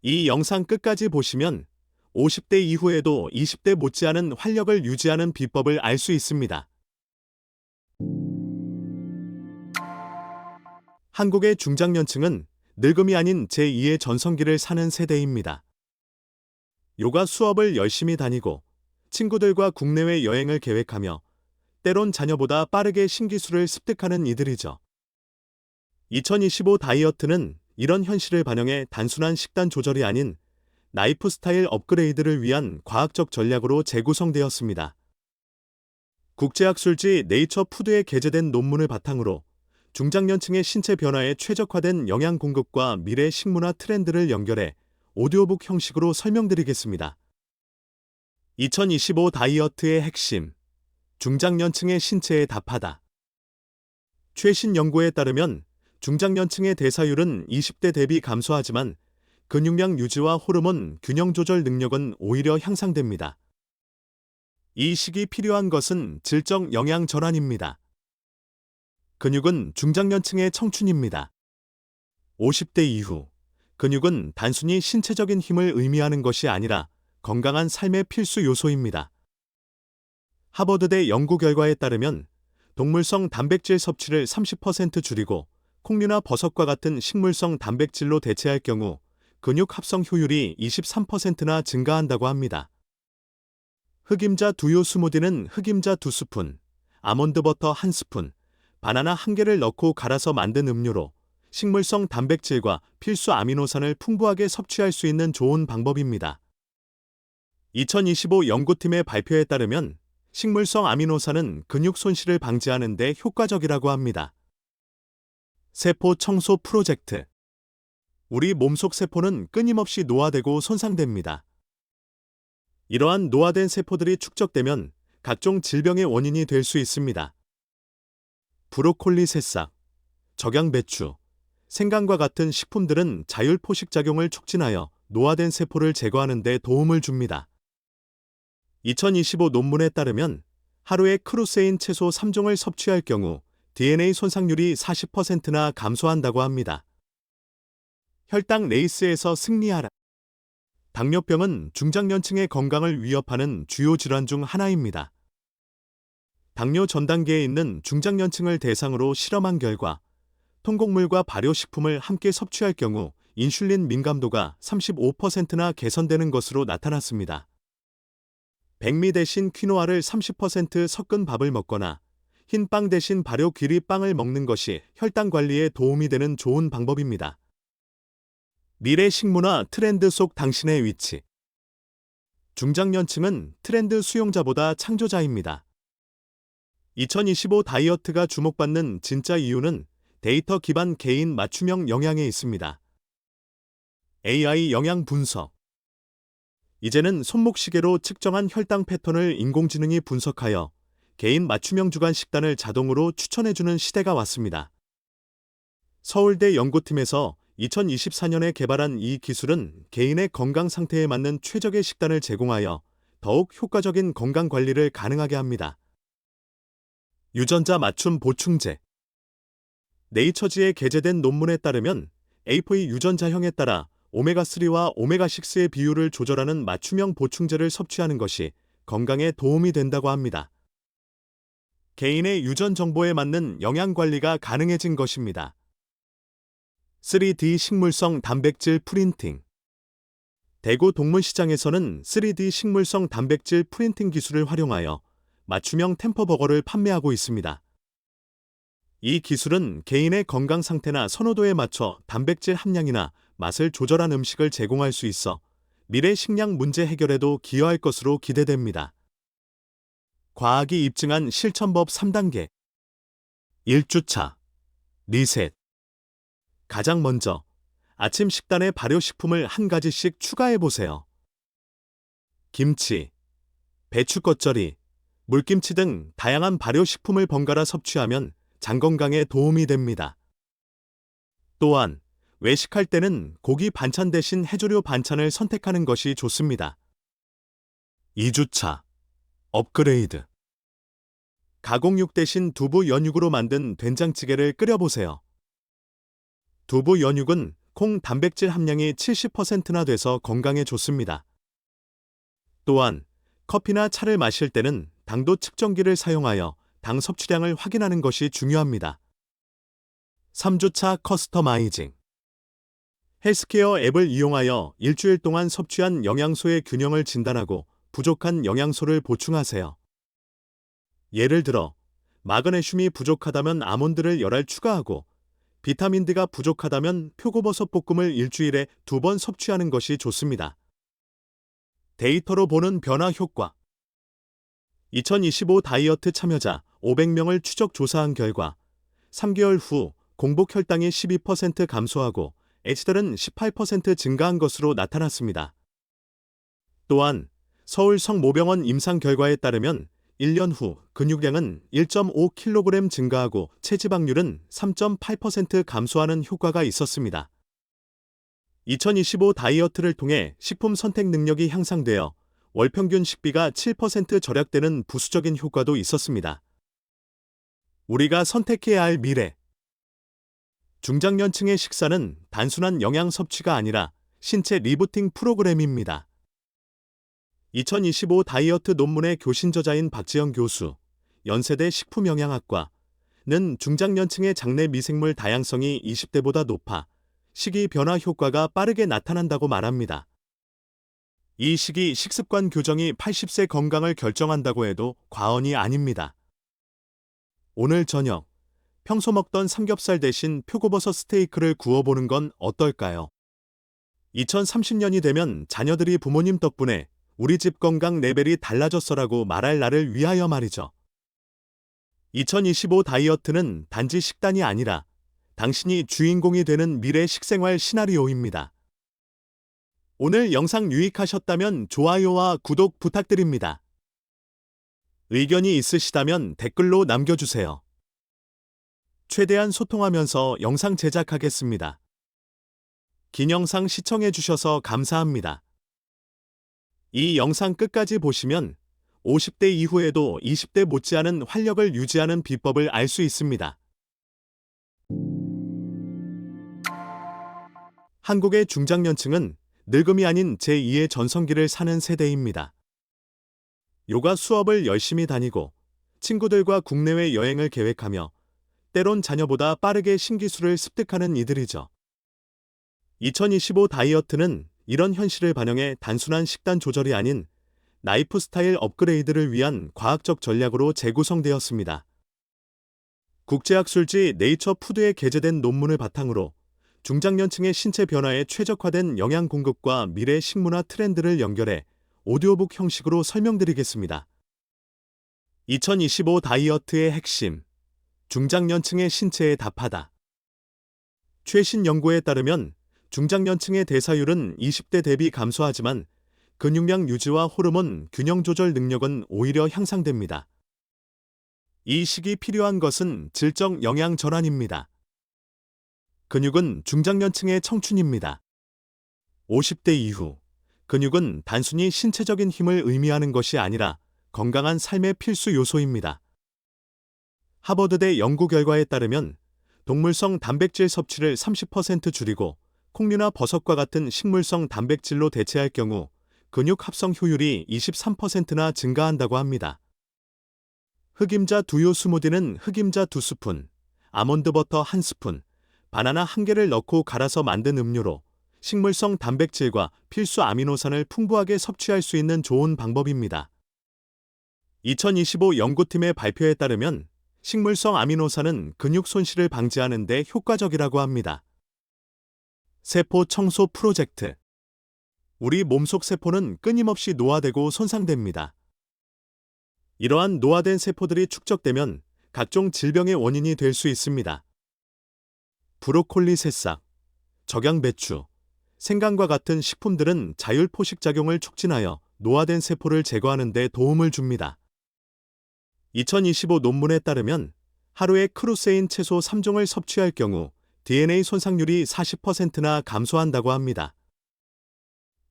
이 영상 끝까지 보시면 50대 이후에도 20대 못지않은 활력을 유지하는 비법을 알 수 있습니다. 한국의 중장년층은 늙음이 아닌 제2의 전성기를 사는 세대입니다. 요가 수업을 열심히 다니고 친구들과 국내외 여행을 계획하며 때론 자녀보다 빠르게 신기술을 습득하는 이들이죠. 2025 다이어트는 이런 현실을 반영해 단순한 식단 조절이 아닌 라이프 스타일 업그레이드를 위한 과학적 전략으로 재구성되었습니다. 국제학술지 네이처 푸드에 게재된 논문을 바탕으로 중장년층의 신체 변화에 최적화된 영양 공급과 미래 식문화 트렌드를 연결해 오디오북 형식으로 설명드리겠습니다. 2025 다이어트의 핵심, 중장년층의 신체에 답하다. 최신 연구에 따르면 중장년층의 대사율은 20대 대비 감소하지만 근육량 유지와 호르몬 균형 조절 능력은 오히려 향상됩니다. 이 시기 필요한 것은 질적 영양 전환입니다. 근육은 중장년층의 청춘입니다. 50대 이후, 근육은 단순히 신체적인 힘을 의미하는 것이 아니라 건강한 삶의 필수 요소입니다. 하버드대 연구 결과에 따르면 동물성 단백질 섭취를 30% 줄이고 콩류나 버섯과 같은 식물성 단백질로 대체할 경우 근육 합성 효율이 23%나 증가한다고 합니다. 흑임자 두유 스무디는 흑임자 2스푼, 아몬드 버터 1스푼, 바나나 1개를 넣고 갈아서 만든 음료로 식물성 단백질과 필수 아미노산을 풍부하게 섭취할 수 있는 좋은 방법입니다. 2025 연구팀의 발표에 따르면 식물성 아미노산은 근육 손실을 방지하는 데 효과적이라고 합니다. 세포 청소 프로젝트. 우리 몸속 세포는 끊임없이 노화되고 손상됩니다. 이러한 노화된 세포들이 축적되면 각종 질병의 원인이 될 수 있습니다. 브로콜리 새싹, 적양배추, 생강과 같은 식품들은 자율포식작용을 촉진하여 노화된 세포를 제거하는 데 도움을 줍니다. 2025 논문에 따르면 하루에 크루세인 채소 3종을 섭취할 경우 DNA 손상률이 40%나 감소한다고 합니다. 혈당 레이스에서 승리하라. 당뇨병은 중장년층의 건강을 위협하는 주요 질환 중 하나입니다. 당뇨 전 단계에 있는 중장년층을 대상으로 실험한 결과 통곡물과 발효식품을 함께 섭취할 경우 인슐린 민감도가 35%나 개선되는 것으로 나타났습니다. 백미 대신 퀴노아를 30% 섞은 밥을 먹거나 흰 빵 대신 발효 귀리 빵을 먹는 것이 혈당 관리에 도움이 되는 좋은 방법입니다. 미래 식문화 트렌드 속 당신의 위치. 중장년층은 트렌드 수용자보다 창조자입니다. 2025 다이어트가 주목받는 진짜 이유는 데이터 기반 개인 맞춤형 영양에 있습니다. AI 영양 분석. 이제는 손목시계로 측정한 혈당 패턴을 인공지능이 분석하여 개인 맞춤형 주간 식단을 자동으로 추천해주는 시대가 왔습니다. 서울대 연구팀에서 2024년에 개발한 이 기술은 개인의 건강 상태에 맞는 최적의 식단을 제공하여 더욱 효과적인 건강 관리를 가능하게 합니다. 유전자 맞춤 보충제. 네이처지에 게재된 논문에 따르면 APOE 유전자형에 따라 오메가3와 오메가6의 비율을 조절하는 맞춤형 보충제를 섭취하는 것이 건강에 도움이 된다고 합니다. 개인의 유전 정보에 맞는 영양 관리가 가능해진 것입니다. 3D 식물성 단백질 프린팅. 대구 동문시장에서는 3D 식물성 단백질 프린팅 기술을 활용하여 맞춤형 템퍼버거를 판매하고 있습니다. 이 기술은 개인의 건강 상태나 선호도에 맞춰 단백질 함량이나 맛을 조절한 음식을 제공할 수 있어 미래 식량 문제 해결에도 기여할 것으로 기대됩니다. 과학이 입증한 실천법 3단계. 1주차. 리셋. 가장 먼저 아침 식단에 발효식품을 한 가지씩 추가해보세요. 김치, 배추 겉절이, 물김치 등 다양한 발효식품을 번갈아 섭취하면 장 건강에 도움이 됩니다. 또한 외식할 때는 고기 반찬 대신 해조류 반찬을 선택하는 것이 좋습니다. 2주차. 업그레이드. 가공육 대신 두부 연육으로 만든 된장찌개를 끓여보세요. 두부 연육은 콩 단백질 함량이 70%나 돼서 건강에 좋습니다. 또한 커피나 차를 마실 때는 당도 측정기를 사용하여 당 섭취량을 확인하는 것이 중요합니다. 3주차 커스터마이징. 헬스케어 앱을 이용하여 일주일 동안 섭취한 영양소의 균형을 진단하고 부족한 영양소를 보충하세요. 예를 들어 마그네슘이 부족하다면 아몬드를 열알 추가하고 비타민 D가 부족하다면 표고버섯 볶음을 일주일에 2번 섭취하는 것이 좋습니다. 데이터로 보는 변화 효과. 2025 다이어트 참여자 500명을 추적 조사한 결과 3개월 후 공복 혈당이 12% 감소하고 HDL은 18% 증가한 것으로 나타났습니다. 또한 서울 성모병원 임상 결과에 따르면 1년 후 근육량은 1.5kg 증가하고 체지방률은 3.8% 감소하는 효과가 있었습니다. 2025 다이어트를 통해 식품 선택 능력이 향상되어 월평균 식비가 7% 절약되는 부수적인 효과도 있었습니다. 우리가 선택해야 할 미래. 중장년층의 식사는 단순한 영양 섭취가 아니라 신체 리부팅 프로그램입니다. 2025 다이어트 논문의 교신 저자인 박지영 교수, 연세대 식품영양학과는 중장년층의 장내 미생물 다양성이 20대보다 높아 식이 변화 효과가 빠르게 나타난다고 말합니다. 이 시기 식습관 교정이 80세 건강을 결정한다고 해도 과언이 아닙니다. 오늘 저녁, 평소 먹던 삼겹살 대신 표고버섯 스테이크를 구워보는 건 어떨까요? 2030년이 되면 자녀들이 부모님 덕분에 우리 집 건강 레벨이 달라졌어라고 말할 날을 위하여 말이죠. 2025 다이어트는 단지 식단이 아니라 당신이 주인공이 되는 미래 식생활 시나리오입니다. 오늘 영상 유익하셨다면 좋아요와 구독 부탁드립니다. 의견이 있으시다면 댓글로 남겨주세요. 최대한 소통하면서 영상 제작하겠습니다. 긴 영상 시청해주셔서 감사합니다. 이 영상 끝까지 보시면 50대 이후에도 20대 못지않은 활력을 유지하는 비법을 알 수 있습니다. 한국의 중장년층은 늙음이 아닌 제2의 전성기를 사는 세대입니다. 요가 수업을 열심히 다니고 친구들과 국내외 여행을 계획하며 때론 자녀보다 빠르게 신기술을 습득하는 이들이죠. 2025 다이어트는 이런 현실을 반영해 단순한 식단 조절이 아닌 라이프 스타일 업그레이드를 위한 과학적 전략으로 재구성되었습니다. 국제학술지 네이처 푸드에 게재된 논문을 바탕으로 중장년층의 신체 변화에 최적화된 영양 공급과 미래 식문화 트렌드를 연결해 오디오북 형식으로 설명드리겠습니다. 2025 다이어트의 핵심, 중장년층의 신체에 답하다. 최신 연구에 따르면 중장년층의 대사율은 20대 대비 감소하지만 근육량 유지와 호르몬 균형 조절 능력은 오히려 향상됩니다. 이 시기 필요한 것은 질적 영양 전환입니다. 근육은 중장년층의 청춘입니다. 50대 이후, 근육은 단순히 신체적인 힘을 의미하는 것이 아니라 건강한 삶의 필수 요소입니다. 하버드대 연구 결과에 따르면 동물성 단백질 섭취를 30% 줄이고 콩류나 버섯과 같은 식물성 단백질로 대체할 경우 근육 합성 효율이 23%나 증가한다고 합니다. 흑임자 두유 스무디는 흑임자 2스푼, 아몬드 버터 1스푼, 바나나 1개를 넣고 갈아서 만든 음료로 식물성 단백질과 필수 아미노산을 풍부하게 섭취할 수 있는 좋은 방법입니다. 2025 연구팀의 발표에 따르면 식물성 아미노산은 근육 손실을 방지하는 데 효과적이라고 합니다. 세포 청소 프로젝트. 우리 몸속 세포는 끊임없이 노화되고 손상됩니다. 이러한 노화된 세포들이 축적되면 각종 질병의 원인이 될 수 있습니다. 브로콜리 새싹, 적양배추, 생강과 같은 식품들은 자율포식작용을 촉진하여 노화된 세포를 제거하는 데 도움을 줍니다. 2025 논문에 따르면 하루에 크루세인 채소 3종을 섭취할 경우 DNA 손상률이 40%나 감소한다고 합니다.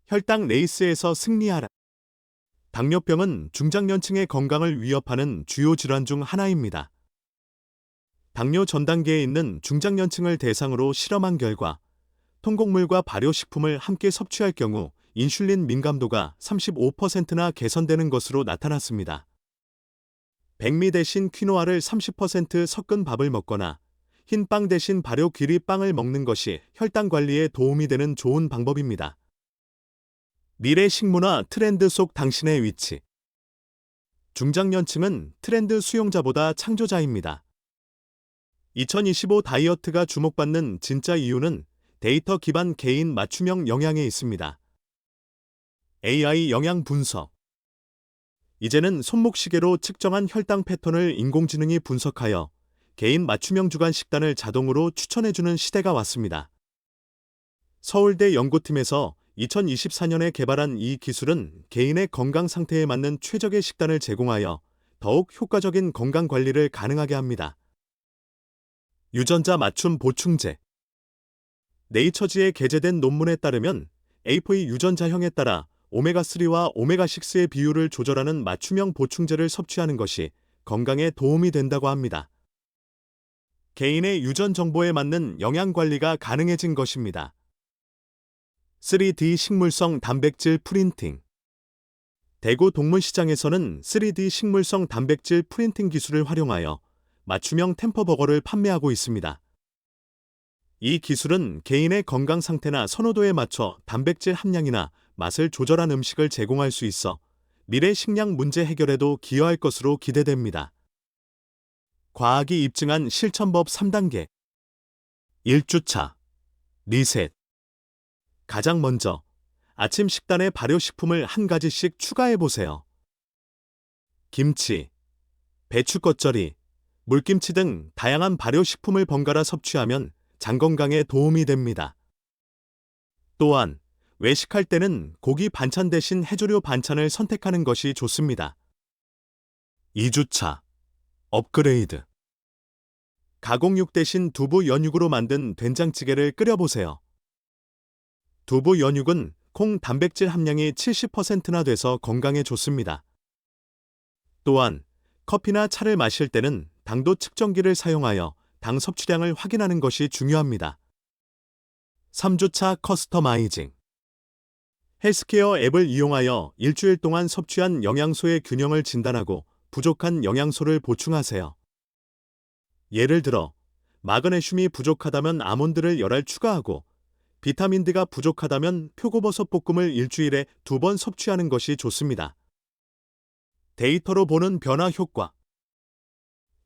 혈당 레이스에서 승리하라. 당뇨병은 중장년층의 건강을 위협하는 주요 질환 중 하나입니다. 당뇨 전 단계에 있는 중장년층을 대상으로 실험한 결과 통곡물과 발효식품을 함께 섭취할 경우 인슐린 민감도가 35%나 개선되는 것으로 나타났습니다. 백미 대신 퀴노아를 30% 섞은 밥을 먹거나 흰 빵 대신 발효 귀리 빵을 먹는 것이 혈당 관리에 도움이 되는 좋은 방법입니다. 미래 식문화 트렌드 속 당신의 위치. 중장년층은 트렌드 수용자보다 창조자입니다. 2025 다이어트가 주목받는 진짜 이유는 데이터 기반 개인 맞춤형 영양에 있습니다. AI 영양 분석. 이제는 손목시계로 측정한 혈당 패턴을 인공지능이 분석하여 개인 맞춤형 주간 식단을 자동으로 추천해주는 시대가 왔습니다. 서울대 연구팀에서 2024년에 개발한 이 기술은 개인의 건강 상태에 맞는 최적의 식단을 제공하여 더욱 효과적인 건강 관리를 가능하게 합니다. 유전자 맞춤 보충제. 네이처지에 게재된 논문에 따르면 APOE 유전자형에 따라 오메가3와 오메가6의 비율을 조절하는 맞춤형 보충제를 섭취하는 것이 건강에 도움이 된다고 합니다. 개인의 유전 정보에 맞는 영양 관리가 가능해진 것입니다. 3D 식물성 단백질 프린팅. 대구 동문시장에서는 3D 식물성 단백질 프린팅 기술을 활용하여 맞춤형 템퍼버거를 판매하고 있습니다. 이 기술은 개인의 건강 상태나 선호도에 맞춰 단백질 함량이나 맛을 조절한 음식을 제공할 수 있어 미래 식량 문제 해결에도 기여할 것으로 기대됩니다. 과학이 입증한 실천법 3단계. 1주차. 리셋. 가장 먼저 아침 식단에 발효식품을 한 가지씩 추가해보세요. 김치, 배추 겉절이, 물김치 등 다양한 발효식품을 번갈아 섭취하면 장 건강에 도움이 됩니다. 또한 외식할 때는 고기 반찬 대신 해조류 반찬을 선택하는 것이 좋습니다. 2주차. 업그레이드. 가공육 대신 두부 연육으로 만든 된장찌개를 끓여보세요. 두부 연육은 콩 단백질 함량이 70%나 돼서 건강에 좋습니다. 또한 커피나 차를 마실 때는 당도 측정기를 사용하여 당 섭취량을 확인하는 것이 중요합니다. 3주차 커스터마이징. 헬스케어 앱을 이용하여 일주일 동안 섭취한 영양소의 균형을 진단하고 부족한 영양소를 보충하세요. 예를 들어 마그네슘이 부족하다면 아몬드를 열알 추가하고 비타민 D가 부족하다면 표고버섯 볶음을 일주일에 2번 섭취하는 것이 좋습니다. 데이터로 보는 변화 효과.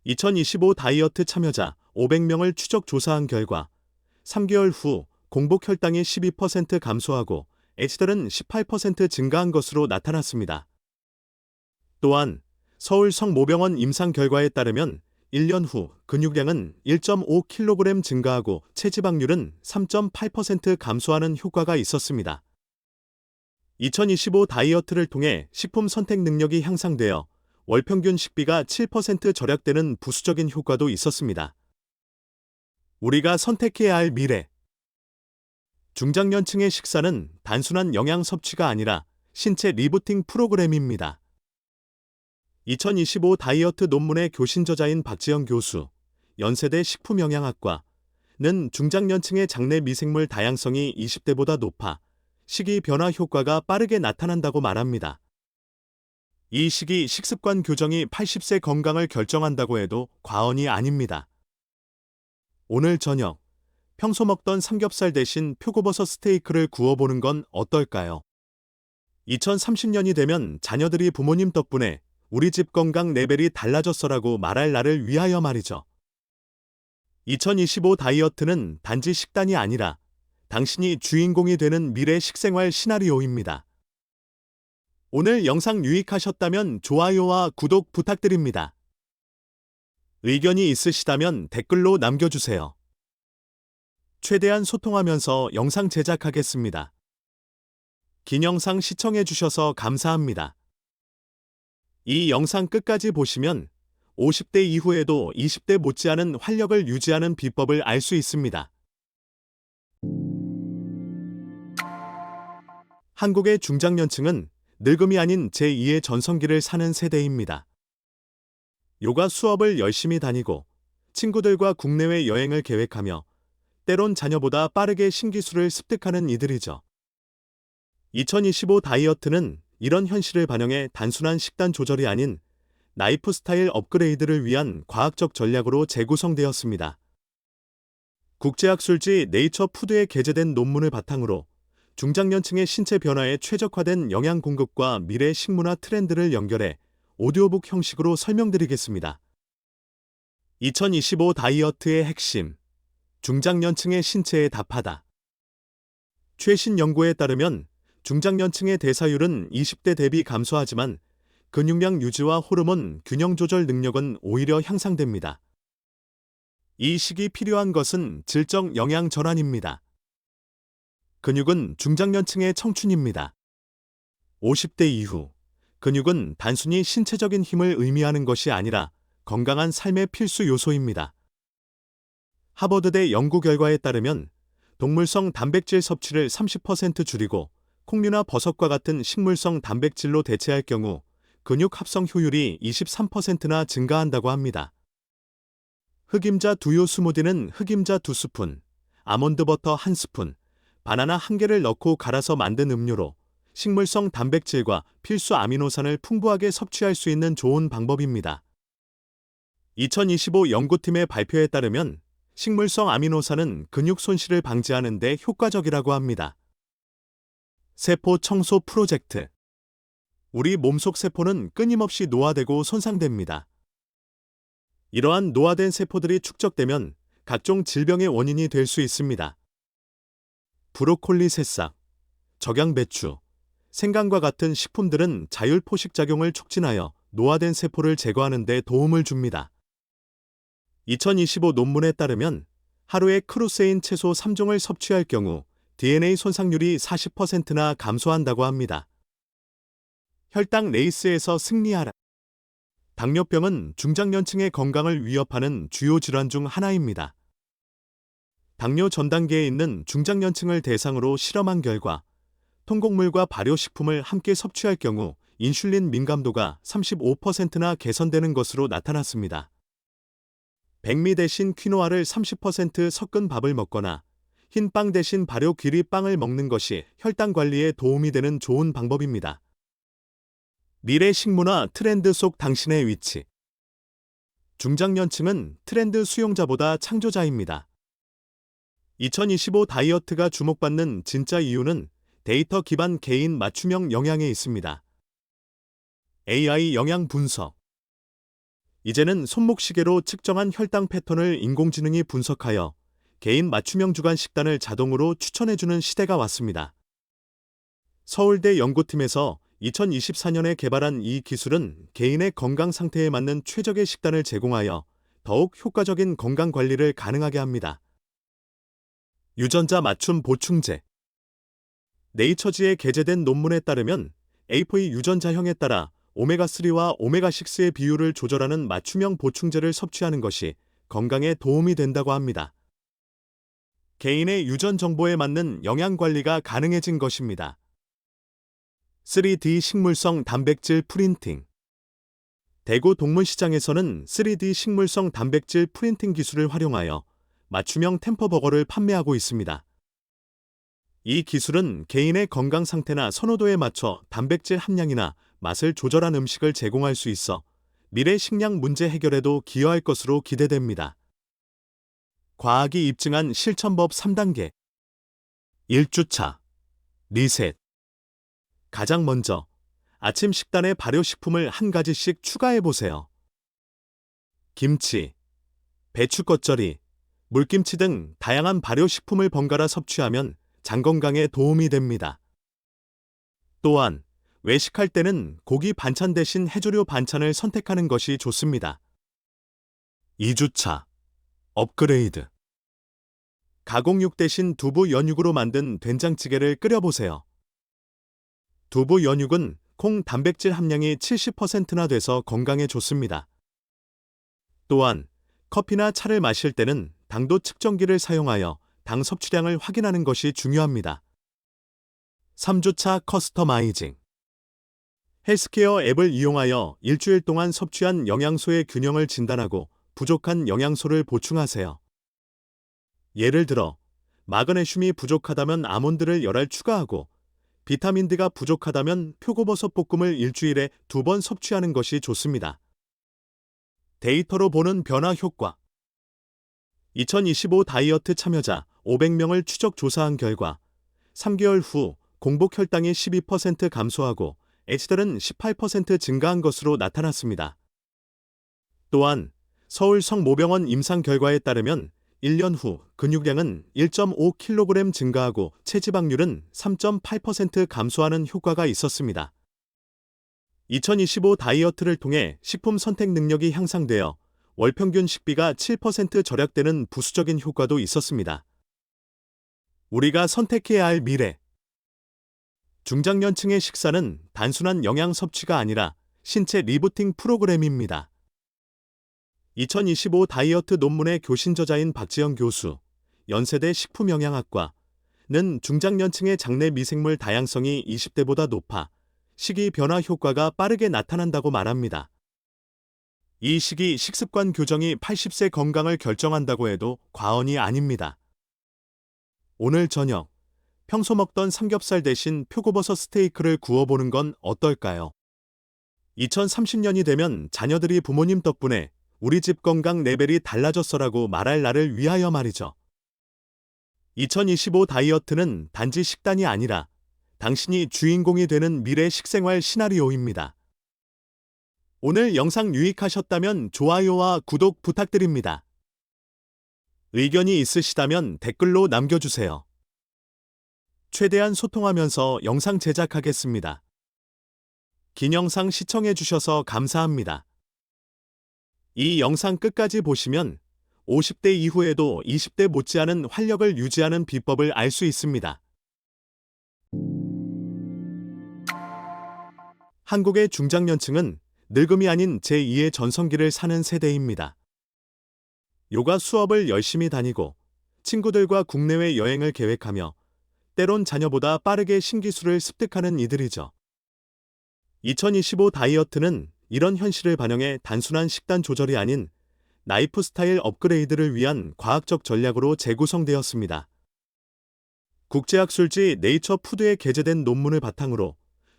2025 다이어트 참여자 500명을 추적 조사한 결과 3개월 후 공복 혈당이 12% 감소하고 HDL은 18% 증가한 것으로 나타났습니다. 또한 서울 성모병원 임상 결과에 따르면 1년 후 근육량은 1.5kg 증가하고 체지방률은 3.8% 감소하는 효과가 있었습니다. 2025 다이어트를 통해 식품 선택 능력이 향상되어 월 평균 식비가 7% 절약되는 부수적인 효과도 있었습니다. 우리가 선택해야 할 미래. 중장년층의 식사는 단순한 영양 섭취가 아니라 신체 리부팅 프로그램입니다. 2025 다이어트 논문의 교신 저자인 박지영 교수, 연세대 식품영양학과는 중장년층의 장내 미생물 다양성이 20대보다 높아 식이 변화 효과가 빠르게 나타난다고 말합니다. 이 시기 식습관 교정이 80세 건강을 결정한다고 해도 과언이 아닙니다. 오늘 저녁, 평소 먹던 삼겹살 대신 표고버섯 스테이크를 구워보는 건 어떨까요? 2030년이 되면 자녀들이 부모님 덕분에 우리 집 건강 레벨이 달라졌어라고 말할 날을 위하여 말이죠. 2025 다이어트는 단지 식단이 아니라 당신이 주인공이 되는 미래 식생활 시나리오입니다. 오늘 영상 유익하셨다면 좋아요와 구독 부탁드립니다. 의견이 있으시다면 댓글로 남겨주세요. 최대한 소통하면서 영상 제작하겠습니다. 긴 영상 시청해주셔서 감사합니다. 이 영상 끝까지 보시면 50대 이후에도 20대 못지않은 활력을 유지하는 비법을 알 수 있습니다. 한국의 중장년층은 늙음이 아닌 제2의 전성기를 사는 세대입니다. 요가 수업을 열심히 다니고 친구들과 국내외 여행을 계획하며 때론 자녀보다 빠르게 신기술을 습득하는 이들이죠. 2025 다이어트는 이런 현실을 반영해 단순한 식단 조절이 아닌 라이프 스타일 업그레이드를 위한 과학적 전략으로 재구성되었습니다. 국제학술지 네이처 푸드에 게재된 논문을 바탕으로 중장년층의 신체 변화에 최적화된 영양 공급과 미래 식문화 트렌드를 연결해 오디오북 형식으로 설명드리겠습니다. 2025 다이어트의 핵심, 중장년층의 신체에 답하다. 최신 연구에 따르면 중장년층의 대사율은 20대 대비 감소하지만 근육량 유지와 호르몬 균형 조절 능력은 오히려 향상됩니다. 이 시기 필요한 것은 질적 영양 전환입니다. 근육은 중장년층의 청춘입니다. 50대 이후, 근육은 단순히 신체적인 힘을 의미하는 것이 아니라 건강한 삶의 필수 요소입니다. 하버드대 연구 결과에 따르면 동물성 단백질 섭취를 30% 줄이고 콩류나 버섯과 같은 식물성 단백질로 대체할 경우 근육 합성 효율이 23%나 증가한다고 합니다. 흑임자 두유 스무디는 흑임자 2스푼, 아몬드 버터 1스푼, 바나나 1개를 넣고 갈아서 만든 음료로 식물성 단백질과 필수 아미노산을 풍부하게 섭취할 수 있는 좋은 방법입니다. 2025 연구팀의 발표에 따르면 식물성 아미노산은 근육 손실을 방지하는 데 효과적이라고 합니다. 세포 청소 프로젝트. 우리 몸속 세포는 끊임없이 노화되고 손상됩니다. 이러한 노화된 세포들이 축적되면 각종 질병의 원인이 될 수 있습니다. 브로콜리 새싹, 적양배추, 생강과 같은 식품들은 자율포식작용을 촉진하여 노화된 세포를 제거하는 데 도움을 줍니다. 2025 논문에 따르면 하루에 크루세인 채소 3종을 섭취할 경우 DNA 손상률이 40%나 감소한다고 합니다. 혈당 레이스에서 승리하라. 당뇨병은 중장년층의 건강을 위협하는 주요 질환 중 하나입니다. 당뇨 전 단계에 있는 중장년층을 대상으로 실험한 결과 통곡물과 발효식품을 함께 섭취할 경우 인슐린 민감도가 35%나 개선되는 것으로 나타났습니다. 백미 대신 퀴노아를 30% 섞은 밥을 먹거나 흰 빵 대신 발효 귀리 빵을 먹는 것이 혈당 관리에 도움이 되는 좋은 방법입니다. 미래 식문화 트렌드 속 당신의 위치. 중장년층은 트렌드 수용자보다 창조자입니다. 2025 다이어트가 주목받는 진짜 이유는 데이터 기반 개인 맞춤형 영양에 있습니다. AI 영양 분석. 이제는 손목시계로 측정한 혈당 패턴을 인공지능이 분석하여 개인 맞춤형 주간 식단을 자동으로 추천해주는 시대가 왔습니다. 서울대 연구팀에서 2024년에 개발한 이 기술은 개인의 건강 상태에 맞는 최적의 식단을 제공하여 더욱 효과적인 건강 관리를 가능하게 합니다. 유전자 맞춤 보충제. 네이처지에 게재된 논문에 따르면 A4E 유전자형에 따라 오메가3와 오메가6의 비율을 조절하는 맞춤형 보충제를 섭취하는 것이 건강에 도움이 된다고 합니다. 개인의 유전 정보에 맞는 영양 관리가 가능해진 것입니다. 3D 식물성 단백질 프린팅. 대구 동문시장에서는 3D 식물성 단백질 프린팅 기술을 활용하여 맞춤형 템퍼버거를 판매하고 있습니다. 이 기술은 개인의 건강 상태나 선호도에 맞춰 단백질 함량이나 맛을 조절한 음식을 제공할 수 있어 미래 식량 문제 해결에도 기여할 것으로 기대됩니다. 과학이 입증한 실천법 3단계. 1주차. 리셋. 가장 먼저 아침 식단에 발효식품을 한 가지씩 추가해보세요. 김치, 배추 겉절이, 물김치 등 다양한 발효식품을 번갈아 섭취하면 장 건강에 도움이 됩니다. 또한 외식할 때는 고기 반찬 대신 해조류 반찬을 선택하는 것이 좋습니다. 2주차. 업그레이드. 가공육 대신 두부 연육으로 만든 된장찌개를 끓여보세요. 두부 연육은 콩 단백질 함량이 70%나 돼서 건강에 좋습니다. 또한 커피나 차를 마실 때는 당도 측정기를 사용하여 당 섭취량을 확인하는 것이 중요합니다. 3주차 커스터마이징. 헬스케어 앱을 이용하여 일주일 동안 섭취한 영양소의 균형을 진단하고 부족한 영양소를 보충하세요. 예를 들어 마그네슘이 부족하다면 아몬드를 열알 추가하고 비타민 D가 부족하다면 표고버섯 볶음을 일주일에 2번 섭취하는 것이 좋습니다. 데이터로 보는 변화 효과. 2025 다이어트 참여자 500명을 추적 조사한 결과 3개월 후 공복 혈당이 12% 감소하고 HDL은 18% 증가한 것으로 나타났습니다. 또한 서울 성모병원 임상 결과에 따르면 1년 후 근육량은 1.5kg 증가하고 체지방률은 3.8% 감소하는 효과가 있었습니다. 2025 다이어트를 통해 식품 선택 능력이 향상되어 월 평균 식비가 7% 절약되는 부수적인 효과도 있었습니다. 우리가 선택해야 할 미래. 중장년층의 식사는 단순한 영양 섭취가 아니라 신체 리부팅 프로그램입니다. 2025 다이어트 논문의 교신 저자인 박지영 교수, 연세대 식품영양학과는 중장년층의 장내 미생물 다양성이 20대보다 높아 식이 변화 효과가 빠르게 나타난다고 말합니다. 이 시기 식습관 교정이 80세 건강을 결정한다고 해도 과언이 아닙니다. 오늘 저녁, 평소 먹던 삼겹살 대신 표고버섯 스테이크를 구워보는 건 어떨까요? 2030년이 되면 자녀들이 부모님 덕분에 우리 집 건강 레벨이 달라졌어라고 말할 날을 위하여 말이죠. 2025 다이어트는 단지 식단이 아니라 당신이 주인공이 되는 미래 식생활 시나리오입니다. 오늘 영상 유익하셨다면 좋아요와 구독 부탁드립니다. 의견이 있으시다면 댓글로 남겨주세요. 최대한 소통하면서 영상 제작하겠습니다. 긴 영상 시청해주셔서 감사합니다. 이 영상 끝까지 보시면 50대 이후에도 20대 못지않은 활력을 유지하는 비법을 알 수 있습니다. 한국의 중장년층은 늙음이 아닌 제2의 전성기를 사는 세대입니다. 요가 수업을 열심히 다니고 친구들과 국내외 여행을 계획하며 때론 자녀보다 빠르게 신기술을 습득하는 이들이죠. 2025 다이어트는 이런 현실을 반영해 단순한 식단 조절이 아닌 라이프 스타일 업그레이드를 위한 과학적 전략으로 재구성되었습니다. 국제학술지 네이처 푸드에 게재된 논문을 바탕으로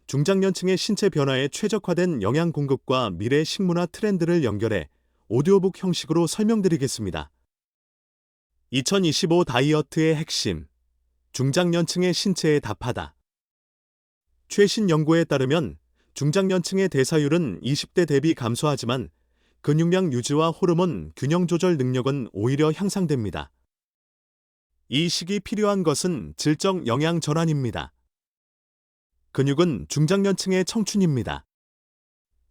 중장년층의 신체 변화에 최적화된 영양 공급과 미래 식문화 트렌드를 연결해 오디오북 형식으로 설명드리겠습니다. 2025 다이어트의 핵심, 중장년층의 신체에 답하다. 최신 연구에 따르면 중장년층의 대사율은 20대 대비 감소하지만 근육량 유지와 호르몬 균형 조절 능력은 오히려 향상됩니다. 이 시기 필요한 것은 질적 영양 전환입니다. 근육은 중장년층의 청춘입니다.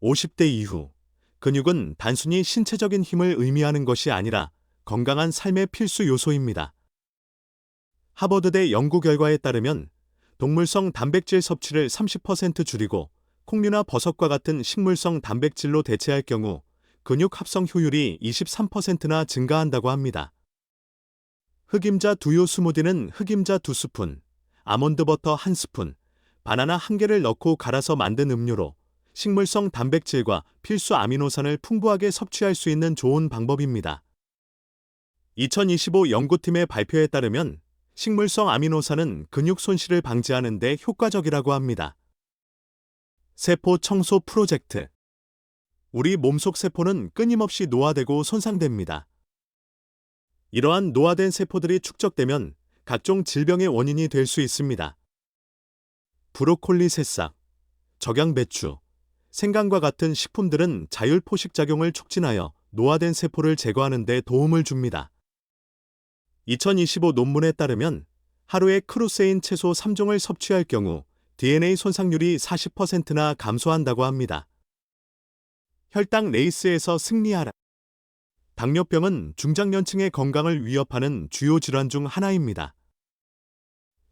50대 이후, 근육은 단순히 신체적인 힘을 의미하는 것이 아니라 건강한 삶의 필수 요소입니다. 하버드대 연구 결과에 따르면 동물성 단백질 섭취를 30% 줄이고 콩류나 버섯과 같은 식물성 단백질로 대체할 경우 근육 합성 효율이 23%나 증가한다고 합니다. 흑임자 두유 스무디는 흑임자 2스푼, 아몬드 버터 1스푼, 바나나 1개를 넣고 갈아서 만든 음료로 식물성 단백질과 필수 아미노산을 풍부하게 섭취할 수 있는 좋은 방법입니다. 2025 연구팀의 발표에 따르면 식물성 아미노산은 근육 손실을 방지하는 데 효과적이라고 합니다. 세포 청소 프로젝트. 우리 몸속 세포는 끊임없이 노화되고 손상됩니다. 이러한 노화된 세포들이 축적되면 각종 질병의 원인이 될 수 있습니다. 브로콜리 새싹, 적양배추, 생강과 같은 식품들은 자율포식 작용을 촉진하여 노화된 세포를 제거하는 데 도움을 줍니다. 2025 논문에 따르면 하루에 크루세인 채소 3종을 섭취할 경우 DNA 손상률이 40%나 감소한다고 합니다. 혈당 레이스에서 승리하라. 당뇨병은 중장년층의 건강을 위협하는 주요 질환 중 하나입니다.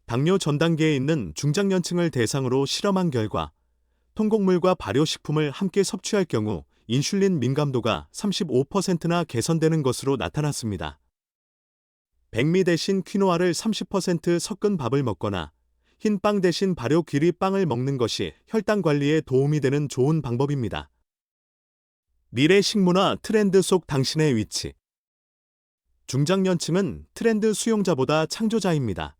당뇨 전 단계에 있는 중장년층을 대상으로 실험한 결과 통곡물과 발효식품을 함께 섭취할 경우 인슐린 민감도가 35%나 개선되는 것으로 나타났습니다. 백미 대신 퀴노아를 30% 섞은 밥을 먹거나 흰 빵 대신 발효 귀리 빵을 먹는 것이 혈당 관리에 도움이 되는 좋은 방법입니다. 미래 식문화 트렌드 속 당신의 위치. 중장년층은 트렌드 수용자보다 창조자입니다.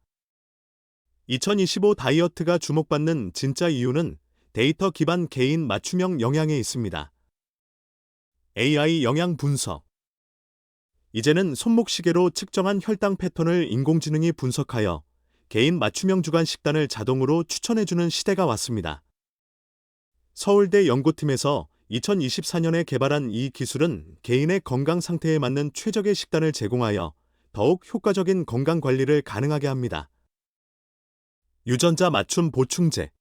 2025 다이어트가 주목받는 진짜 이유는 데이터 기반 개인 맞춤형 영양에 있습니다. AI 영양 분석. 이제는 손목시계로 측정한 혈당 패턴을 인공지능이 분석하여 개인 맞춤형 주간 식단을 자동으로 추천해주는 시대가 왔습니다. 서울대 연구팀에서 2024년에 개발한 이 기술은 개인의 건강 상태에 맞는 최적의 식단을 제공하여 더욱 효과적인 건강 관리를 가능하게 합니다. 유전자 맞춤 보충제.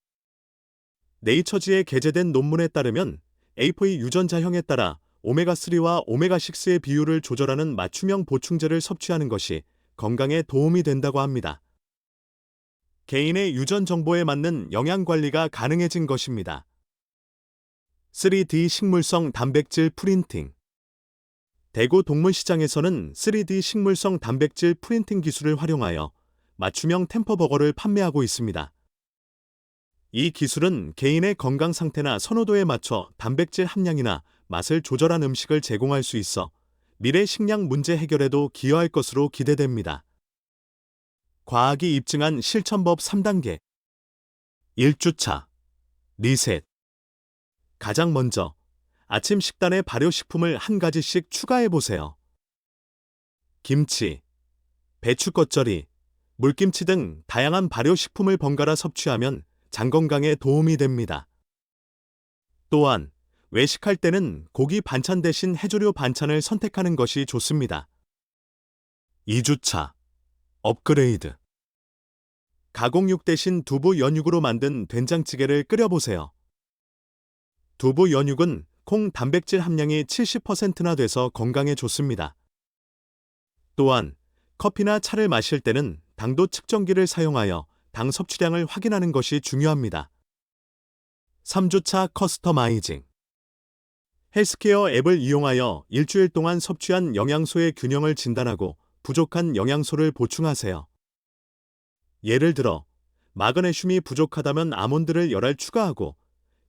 네이처지에 게재된 논문에 따르면 A4E 유전자형에 따라 오메가3와 오메가6의 비율을 조절하는 맞춤형 보충제를 섭취하는 것이 건강에 도움이 된다고 합니다. 개인의 유전 정보에 맞는 영양 관리가 가능해진 것입니다. 3D 식물성 단백질 프린팅. 대구 동문시장에서는 3D 식물성 단백질 프린팅 기술을 활용하여 맞춤형 템퍼버거를 판매하고 있습니다. 이 기술은 개인의 건강 상태나 선호도에 맞춰 단백질 함량이나 맛을 조절한 음식을 제공할 수 있어 미래 식량 문제 해결에도 기여할 것으로 기대됩니다. 과학이 입증한 실천법 3단계. 1주차. 리셋. 가장 먼저 아침 식단에 발효식품을 한 가지씩 추가해보세요. 김치, 배추 겉절이, 물김치 등 다양한 발효식품을 번갈아 섭취하면 장 건강에 도움이 됩니다. 또한 외식할 때는 고기 반찬 대신 해조류 반찬을 선택하는 것이 좋습니다. 2주차. 업그레이드. 가공육 대신 두부 연육으로 만든 된장찌개를 끓여보세요. 두부 연육은 콩 단백질 함량이 70%나 돼서 건강에 좋습니다. 또한 커피나 차를 마실 때는 당도 측정기를 사용하여 당 섭취량을 확인하는 것이 중요합니다. 3주차 커스터마이징. 헬스케어 앱을 이용하여 일주일 동안 섭취한 영양소의 균형을 진단하고 부족한 영양소를 보충하세요. 예를 들어 마그네슘이 부족하다면 아몬드를 열알 추가하고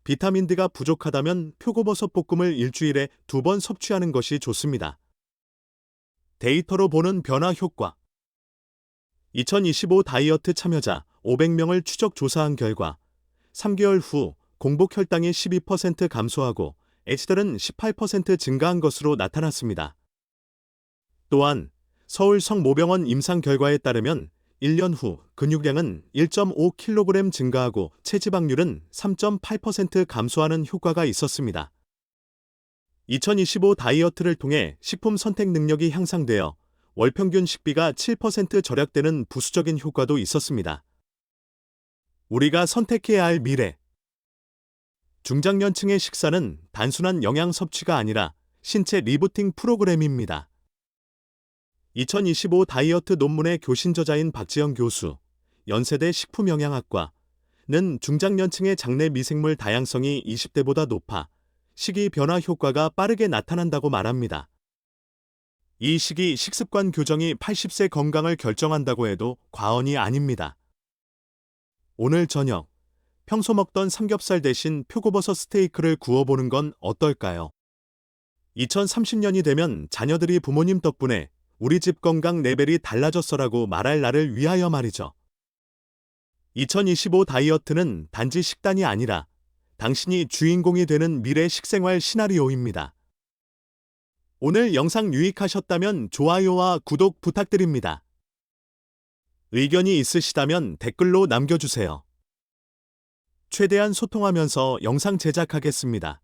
비타민 D가 부족하다면 표고버섯 볶음을 일주일에 2번 섭취하는 것이 좋습니다. 데이터로 보는 변화 효과. 2025 다이어트 참여자 500명을 추적 조사한 결과 3개월 후 공복 혈당이 12% 감소하고 HDL은 18% 증가한 것으로 나타났습니다. 또한 서울 성모병원 임상 결과에 따르면 1년 후 근육량은 1.5kg 증가하고 체지방률은 3.8% 감소하는 효과가 있었습니다. 2025 다이어트를 통해 식품 선택 능력이 향상되어 월 평균 식비가 7% 절약되는 부수적인 효과도 있었습니다. 우리가 선택해야 할 미래. 중장년층의 식사는 단순한 영양 섭취가 아니라 신체 리부팅 프로그램입니다. 2025 다이어트 논문의 교신 저자인 박지영 교수, 연세대 식품영양학과는 중장년층의 장내 미생물 다양성이 20대보다 높아 식이 변화 효과가 빠르게 나타난다고 말합니다. 이 시기 식습관 교정이 80세 건강을 결정한다고 해도 과언이 아닙니다. 오늘 저녁, 평소 먹던 삼겹살 대신 표고버섯 스테이크를 구워보는 건 어떨까요? 2030년이 되면 자녀들이 부모님 덕분에 우리 집 건강 레벨이 달라졌어라고 말할 날을 위하여 말이죠. 2025 다이어트는 단지 식단이 아니라 당신이 주인공이 되는 미래 식생활 시나리오입니다. 오늘 영상 유익하셨다면 좋아요와 구독 부탁드립니다. 의견이 있으시다면 댓글로 남겨주세요. 최대한 소통하면서 영상 제작하겠습니다.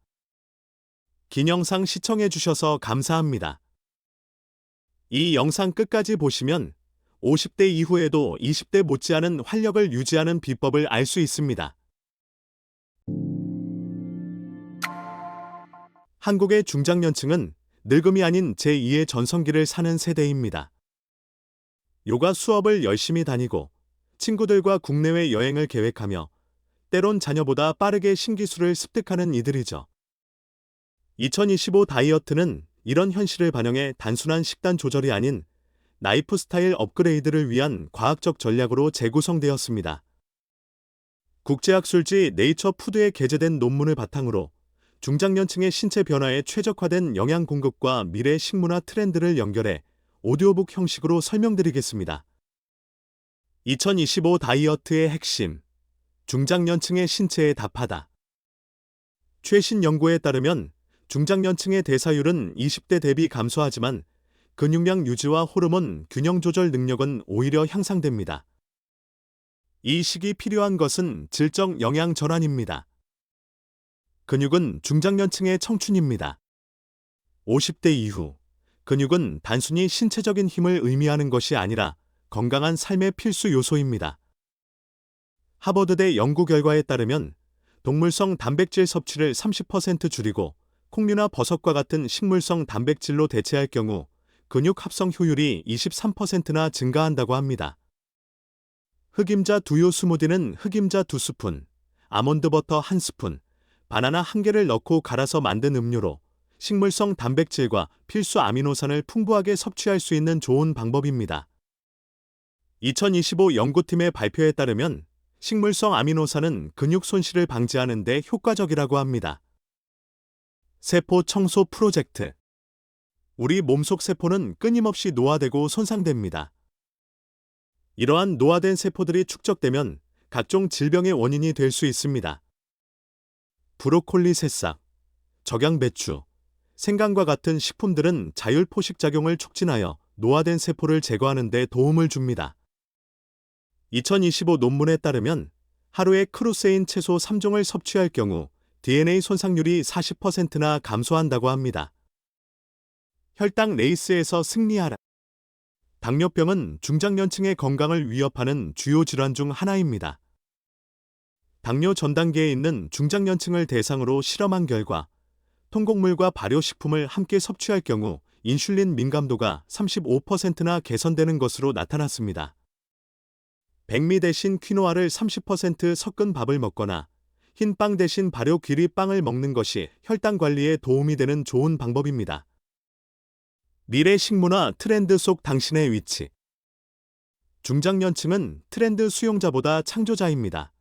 긴 영상 시청해주셔서 감사합니다. 이 영상 끝까지 보시면 50대 이후에도 20대 못지않은 활력을 유지하는 비법을 알 수 있습니다. 한국의 중장년층은 늙음이 아닌 제2의 전성기를 사는 세대입니다. 요가 수업을 열심히 다니고 친구들과 국내외 여행을 계획하며 때론 자녀보다 빠르게 신기술을 습득하는 이들이죠. 2025 다이어트는 이런 현실을 반영해 단순한 식단 조절이 아닌 라이프 스타일 업그레이드를 위한 과학적 전략으로 재구성되었습니다. 국제학술지 네이처 푸드에 게재된 논문을 바탕으로 중장년층의 신체 변화에 최적화된 영양 공급과 미래 식문화 트렌드를 연결해 오디오북 형식으로 설명드리겠습니다. 2025 다이어트의 핵심, 중장년층의 신체에 답하다. 최신 연구에 따르면 중장년층의 대사율은 20대 대비 감소하지만 근육량 유지와 호르몬 균형 조절 능력은 오히려 향상됩니다. 이 시기 필요한 것은 질적 영양 전환입니다. 근육은 중장년층의 청춘입니다. 50대 이후, 근육은 단순히 신체적인 힘을 의미하는 것이 아니라 건강한 삶의 필수 요소입니다. 하버드대 연구 결과에 따르면 동물성 단백질 섭취를 30% 줄이고 콩류나 버섯과 같은 식물성 단백질로 대체할 경우 근육 합성 효율이 23%나 증가한다고 합니다. 흑임자 두유 스무디는 흑임자 2스푼, 아몬드 버터 1스푼, 바나나 1개를 넣고 갈아서 만든 음료로 식물성 단백질과 필수 아미노산을 풍부하게 섭취할 수 있는 좋은 방법입니다. 2025 연구팀의 발표에 따르면 식물성 아미노산은 근육 손실을 방지하는 데 효과적이라고 합니다. 세포 청소 프로젝트. 우리 몸속 세포는 끊임없이 노화되고 손상됩니다. 이러한 노화된 세포들이 축적되면 각종 질병의 원인이 될 수 있습니다. 브로콜리 새싹, 적양배추, 생강과 같은 식품들은 자율포식작용을 촉진하여 노화된 세포를 제거하는 데 도움을 줍니다. 2025 논문에 따르면 하루에 크루세인 채소 3종을 섭취할 경우 DNA 손상률이 40%나 감소한다고 합니다. 혈당 레이스에서 승리하라. 당뇨병은 중장년층의 건강을 위협하는 주요 질환 중 하나입니다. 당뇨 전 단계에 있는 중장년층을 대상으로 실험한 결과 통곡물과 발효식품을 함께 섭취할 경우 인슐린 민감도가 35%나 개선되는 것으로 나타났습니다. 백미 대신 퀴노아를 30% 섞은 밥을 먹거나 흰 빵 대신 발효 귀리 빵을 먹는 것이 혈당 관리에 도움이 되는 좋은 방법입니다. 미래 식문화 트렌드 속 당신의 위치. 중장년층은 트렌드 수용자보다 창조자입니다.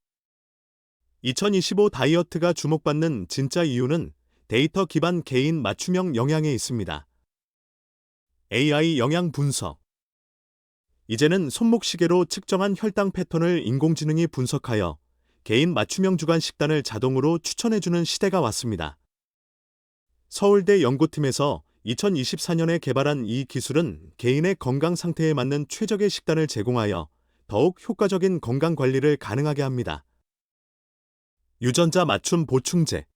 2025 다이어트가 주목받는 진짜 이유는 데이터 기반 개인 맞춤형 영양에 있습니다. AI 영양 분석. 이제는 손목시계로 측정한 혈당 패턴을 인공지능이 분석하여 개인 맞춤형 주간 식단을 자동으로 추천해주는 시대가 왔습니다. 서울대 연구팀에서 2024년에 개발한 이 기술은 개인의 건강 상태에 맞는 최적의 식단을 제공하여 더욱 효과적인 건강 관리를 가능하게 합니다. 유전자 맞춤 보충제.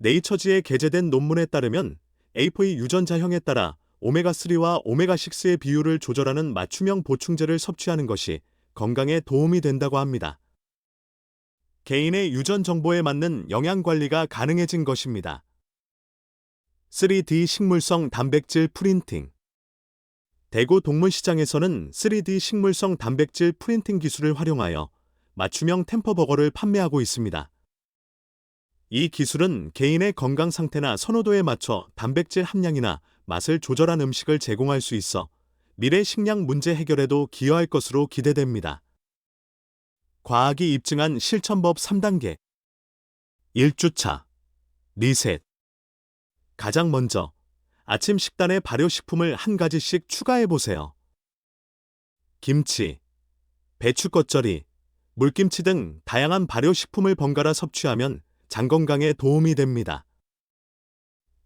네이처지에 게재된 논문에 따르면 A4E 유전자형에 따라 오메가3와 오메가6의 비율을 조절하는 맞춤형 보충제를 섭취하는 것이 건강에 도움이 된다고 합니다. 개인의 유전 정보에 맞는 영양 관리가 가능해진 것입니다. 3D 식물성 단백질 프린팅. 대구 동문시장에서는 3D 식물성 단백질 프린팅 기술을 활용하여 맞춤형 템퍼버거를 판매하고 있습니다. 이 기술은 개인의 건강 상태나 선호도에 맞춰 단백질 함량이나 맛을 조절한 음식을 제공할 수 있어 미래 식량 문제 해결에도 기여할 것으로 기대됩니다. 과학이 입증한 실천법 3단계. 1주차. 리셋. 가장 먼저 아침 식단에 발효식품을 한 가지씩 추가해보세요. 김치, 배추 겉절이, 물김치 등 다양한 발효식품을 번갈아 섭취하면 장 건강에 도움이 됩니다.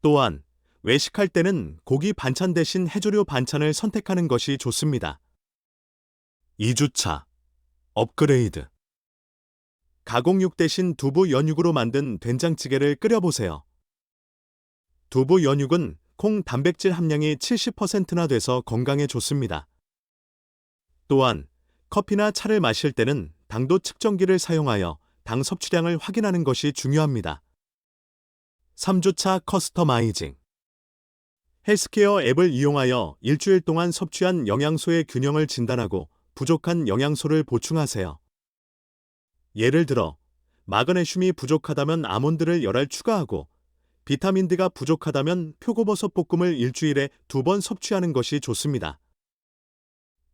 또한 외식할 때는 고기 반찬 대신 해조류 반찬을 선택하는 것이 좋습니다. 2주차. 업그레이드. 가공육 대신 두부 연육으로 만든 된장찌개를 끓여보세요. 두부 연육은 콩 단백질 함량이 70%나 돼서 건강에 좋습니다. 또한 커피나 차를 마실 때는 당도 측정기를 사용하여 당 섭취량을 확인하는 것이 중요합니다. 3주차 커스터마이징. 헬스케어 앱을 이용하여 일주일 동안 섭취한 영양소의 균형을 진단하고 부족한 영양소를 보충하세요. 예를 들어 마그네슘이 부족하다면 아몬드를 열알 추가하고 비타민 D가 부족하다면 표고버섯 볶음을 일주일에 2번 섭취하는 것이 좋습니다.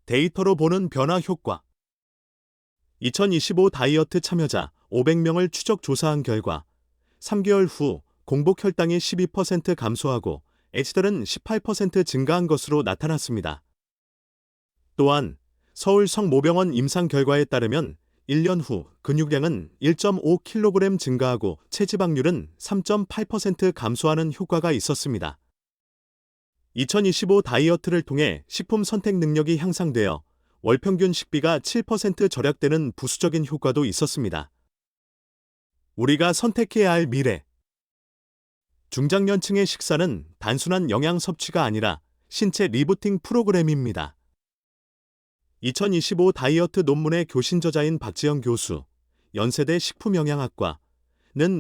데이터로 보는 변화 효과. 2025 다이어트 참여자 500명을 추적 조사한 결과 3개월 후 공복 혈당이 12% 감소하고 HDL은 18% 증가한 것으로 나타났습니다. 또한 서울 성모병원 임상 결과에 따르면 1년 후 근육량은 1.5kg 증가하고 체지방률은 3.8% 감소하는 효과가 있었습니다. 2025 다이어트를 통해 식품 선택 능력이 향상되어 월 평균 식비가 7% 절약되는 부수적인 효과도 있었습니다. 우리가 선택해야 할 미래. 중장년층의 식사는 단순한 영양 섭취가 아니라 신체 리부팅 프로그램입니다. 2025 다이어트 논문의 교신 저자인 박지영 교수, 연세대 식품영양학과는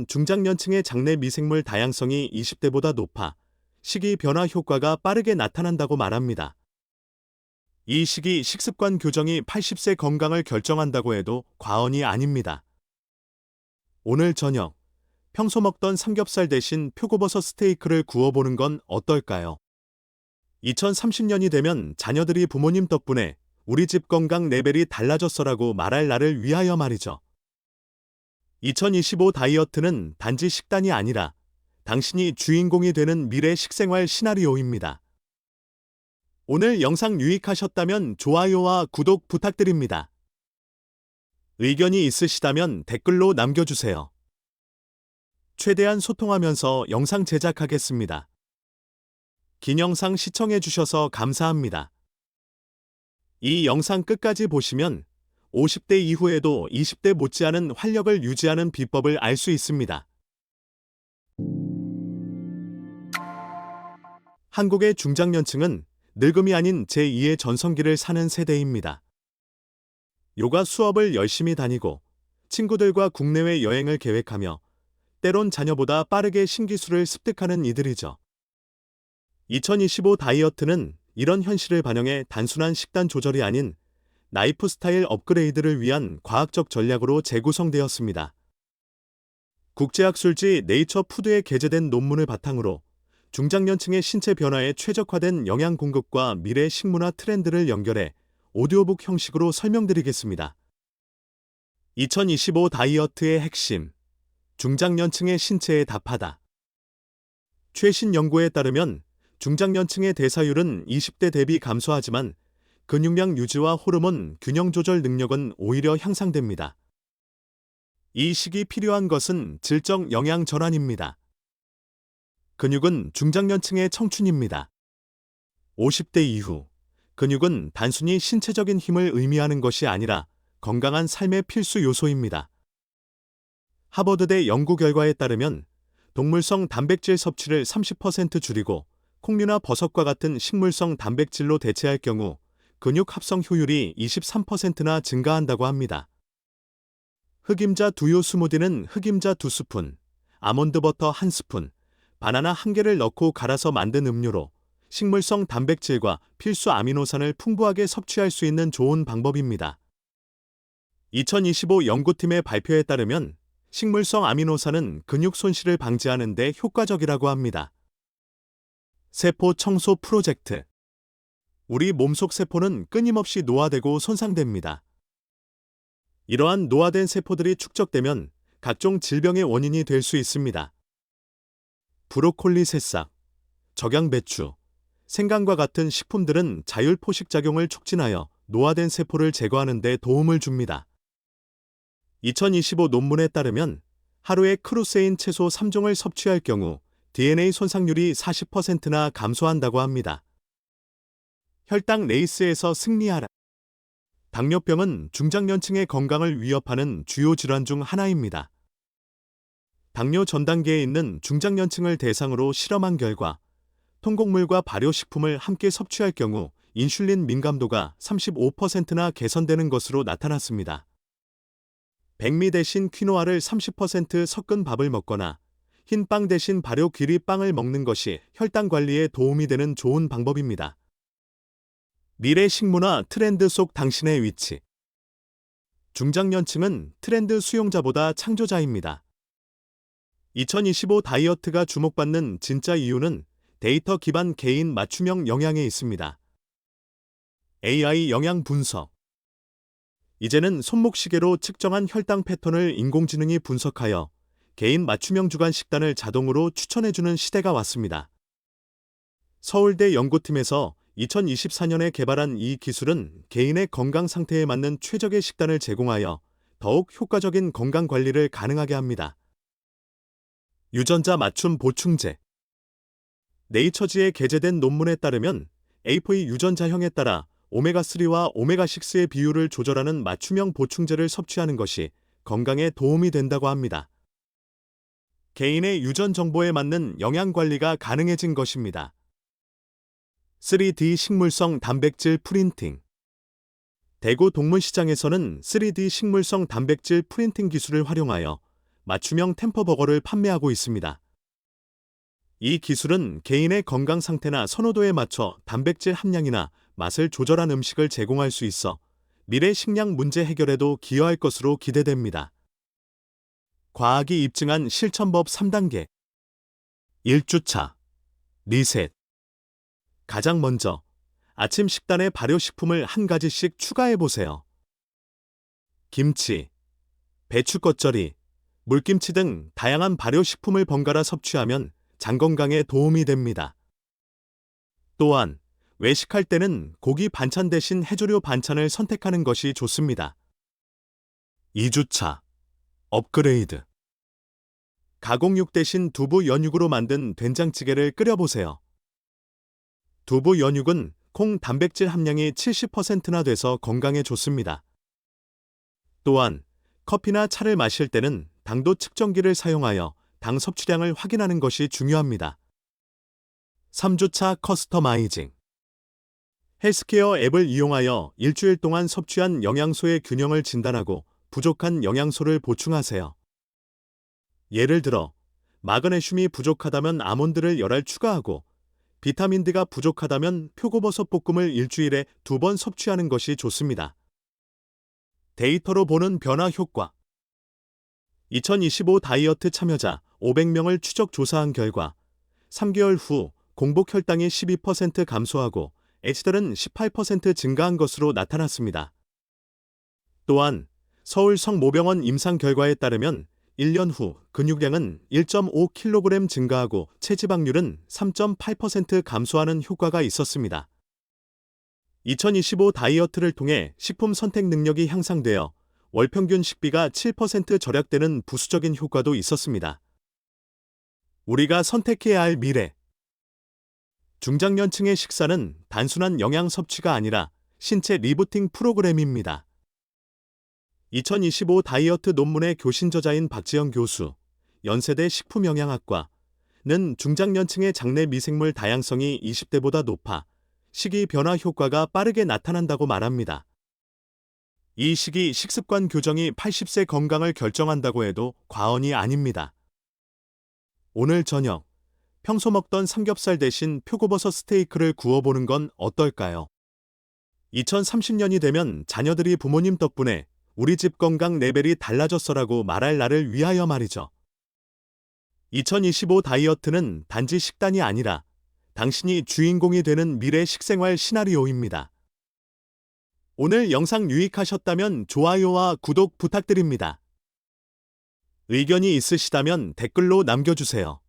중장년층의 장내 미생물 다양성이 20대보다 높아 식이 변화 효과가 빠르게 나타난다고 말합니다. 이 시기 식습관 교정이 80세 건강을 결정한다고 해도 과언이 아닙니다. 오늘 저녁, 평소 먹던 삼겹살 대신 표고버섯 스테이크를 구워보는 건 어떨까요? 2030년이 되면 자녀들이 부모님 덕분에 우리 집 건강 레벨이 달라졌어라고 말할 날을 위하여 말이죠. 2025 다이어트는 단지 식단이 아니라 당신이 주인공이 되는 미래 식생활 시나리오입니다. 오늘 영상 유익하셨다면 좋아요와 구독 부탁드립니다. 의견이 있으시다면 댓글로 남겨주세요. 최대한 소통하면서 영상 제작하겠습니다. 긴 영상 시청해주셔서 감사합니다. 이 영상 끝까지 보시면 50대 이후에도 20대 못지않은 활력을 유지하는 비법을 알 수 있습니다. 한국의 중장년층은 늙음이 아닌 제2의 전성기를 사는 세대입니다. 요가 수업을 열심히 다니고 친구들과 국내외 여행을 계획하며 때론 자녀보다 빠르게 신기술을 습득하는 이들이죠. 2025 다이어트는 이런 현실을 반영해 단순한 식단 조절이 아닌 라이프 스타일 업그레이드를 위한 과학적 전략으로 재구성되었습니다. 국제학술지 네이처 푸드에 게재된 논문을 바탕으로 중장년층의 신체 변화에 최적화된 영양 공급과 미래 식문화 트렌드를 연결해 오디오북 형식으로 설명드리겠습니다. 2025 다이어트의 핵심, 중장년층의 신체에 답하다. 최신 연구에 따르면 중장년층의 대사율은 20대 대비 감소하지만 근육량 유지와 호르몬 균형 조절 능력은 오히려 향상됩니다. 이 시기 필요한 것은 질적 영양 전환입니다. 근육은 중장년층의 청춘입니다. 50대 이후, 근육은 단순히 신체적인 힘을 의미하는 것이 아니라 건강한 삶의 필수 요소입니다. 하버드대 연구 결과에 따르면 동물성 단백질 섭취를 30% 줄이고 콩류나 버섯과 같은 식물성 단백질로 대체할 경우 근육 합성 효율이 23%나 증가한다고 합니다. 흑임자 두유 스무디는 흑임자 2스푼, 아몬드 버터 1스푼, 바나나 1개를 넣고 갈아서 만든 음료로 식물성 단백질과 필수 아미노산을 풍부하게 섭취할 수 있는 좋은 방법입니다. 2025 연구팀의 발표에 따르면 식물성 아미노산은 근육 손실을 방지하는 데 효과적이라고 합니다. 세포 청소 프로젝트. 우리 몸속 세포는 끊임없이 노화되고 손상됩니다. 이러한 노화된 세포들이 축적되면 각종 질병의 원인이 될 수 있습니다. 브로콜리 새싹, 적양배추, 생강과 같은 식품들은 자율포식작용을 촉진하여 노화된 세포를 제거하는 데 도움을 줍니다. 2025 논문에 따르면 하루에 크루세인 채소 3종을 섭취할 경우 DNA 손상률이 40%나 감소한다고 합니다. 혈당 레이스에서 승리하라. 당뇨병은 중장년층의 건강을 위협하는 주요 질환 중 하나입니다. 당뇨 전 단계에 있는 중장년층을 대상으로 실험한 결과 통곡물과 발효식품을 함께 섭취할 경우 인슐린 민감도가 35%나 개선되는 것으로 나타났습니다. 백미 대신 퀴노아를 30% 섞은 밥을 먹거나 흰 빵 대신 발효 귀리빵을 먹는 것이 혈당 관리에 도움이 되는 좋은 방법입니다. 미래 식문화 트렌드 속 당신의 위치. 중장년층은 트렌드 수용자보다 창조자입니다. 2025 다이어트가 주목받는 진짜 이유는 데이터 기반 개인 맞춤형 영양에 있습니다. AI 영양 분석. 이제는 손목시계로 측정한 혈당 패턴을 인공지능이 분석하여 개인 맞춤형 주간 식단을 자동으로 추천해주는 시대가 왔습니다. 서울대 연구팀에서 2024년에 개발한 이 기술은 개인의 건강 상태에 맞는 최적의 식단을 제공하여 더욱 효과적인 건강 관리를 가능하게 합니다. 유전자 맞춤 보충제. 네이처지에 게재된 논문에 따르면 APOE 유전자형에 따라 오메가3와 오메가6의 비율을 조절하는 맞춤형 보충제를 섭취하는 것이 건강에 도움이 된다고 합니다. 개인의 유전 정보에 맞는 영양 관리가 가능해진 것입니다. 3D 식물성 단백질 프린팅. 대구 동문시장에서는 3D 식물성 단백질 프린팅 기술을 활용하여 맞춤형 템퍼버거를 판매하고 있습니다. 이 기술은 개인의 건강 상태나 선호도에 맞춰 단백질 함량이나 맛을 조절한 음식을 제공할 수 있어 미래 식량 문제 해결에도 기여할 것으로 기대됩니다. 과학이 입증한 실천법 3단계. 1주차. 리셋. 가장 먼저 아침 식단에 발효식품을 한 가지씩 추가해보세요. 김치, 배추 겉절이, 물김치 등 다양한 발효식품을 번갈아 섭취하면 장 건강에 도움이 됩니다. 또한 외식할 때는 고기 반찬 대신 해조류 반찬을 선택하는 것이 좋습니다. 2주차. 업그레이드. 가공육 대신 두부 연육으로 만든 된장찌개를 끓여보세요. 두부 연육은 콩 단백질 함량이 70%나 돼서 건강에 좋습니다. 또한 커피나 차를 마실 때는 당도 측정기를 사용하여 당 섭취량을 확인하는 것이 중요합니다. 3주차 커스터마이징. 헬스케어 앱을 이용하여 일주일 동안 섭취한 영양소의 균형을 진단하고 부족한 영양소를 보충하세요. 예를 들어 마그네슘이 부족하다면 아몬드를 열알 추가하고 비타민 D가 부족하다면 표고버섯 볶음을 일주일에 2번 섭취하는 것이 좋습니다. 데이터로 보는 변화 효과. 2025 다이어트 참여자 500명을 추적 조사한 결과 3개월 후 공복 혈당이 12% 감소하고 HDL은 18% 증가한 것으로 나타났습니다. 또한 서울 성모병원 임상 결과에 따르면 1년 후 근육량은 1.5kg 증가하고 체지방률은 3.8% 감소하는 효과가 있었습니다. 2025 다이어트를 통해 식품 선택 능력이 향상되어 월 평균 식비가 7% 절약되는 부수적인 효과도 있었습니다. 우리가 선택해야 할 미래. 중장년층의 식사는 단순한 영양 섭취가 아니라 신체 리부팅 프로그램입니다. 2025 다이어트 논문의 교신 저자인 박지영 교수, 연세대 식품영양학과는 중장년층의 장내 미생물 다양성이 20대보다 높아 식이 변화 효과가 빠르게 나타난다고 말합니다. 이 시기 식습관 교정이 80세 건강을 결정한다고 해도 과언이 아닙니다. 오늘 저녁, 평소 먹던 삼겹살 대신 표고버섯 스테이크를 구워보는 건 어떨까요? 2030년이 되면 자녀들이 부모님 덕분에 우리 집 건강 레벨이 달라졌어라고 말할 날을 위하여 말이죠. 2025 다이어트는 단지 식단이 아니라 당신이 주인공이 되는 미래 식생활 시나리오입니다. 오늘 영상 유익하셨다면 좋아요와 구독 부탁드립니다. 의견이 있으시다면 댓글로 남겨주세요.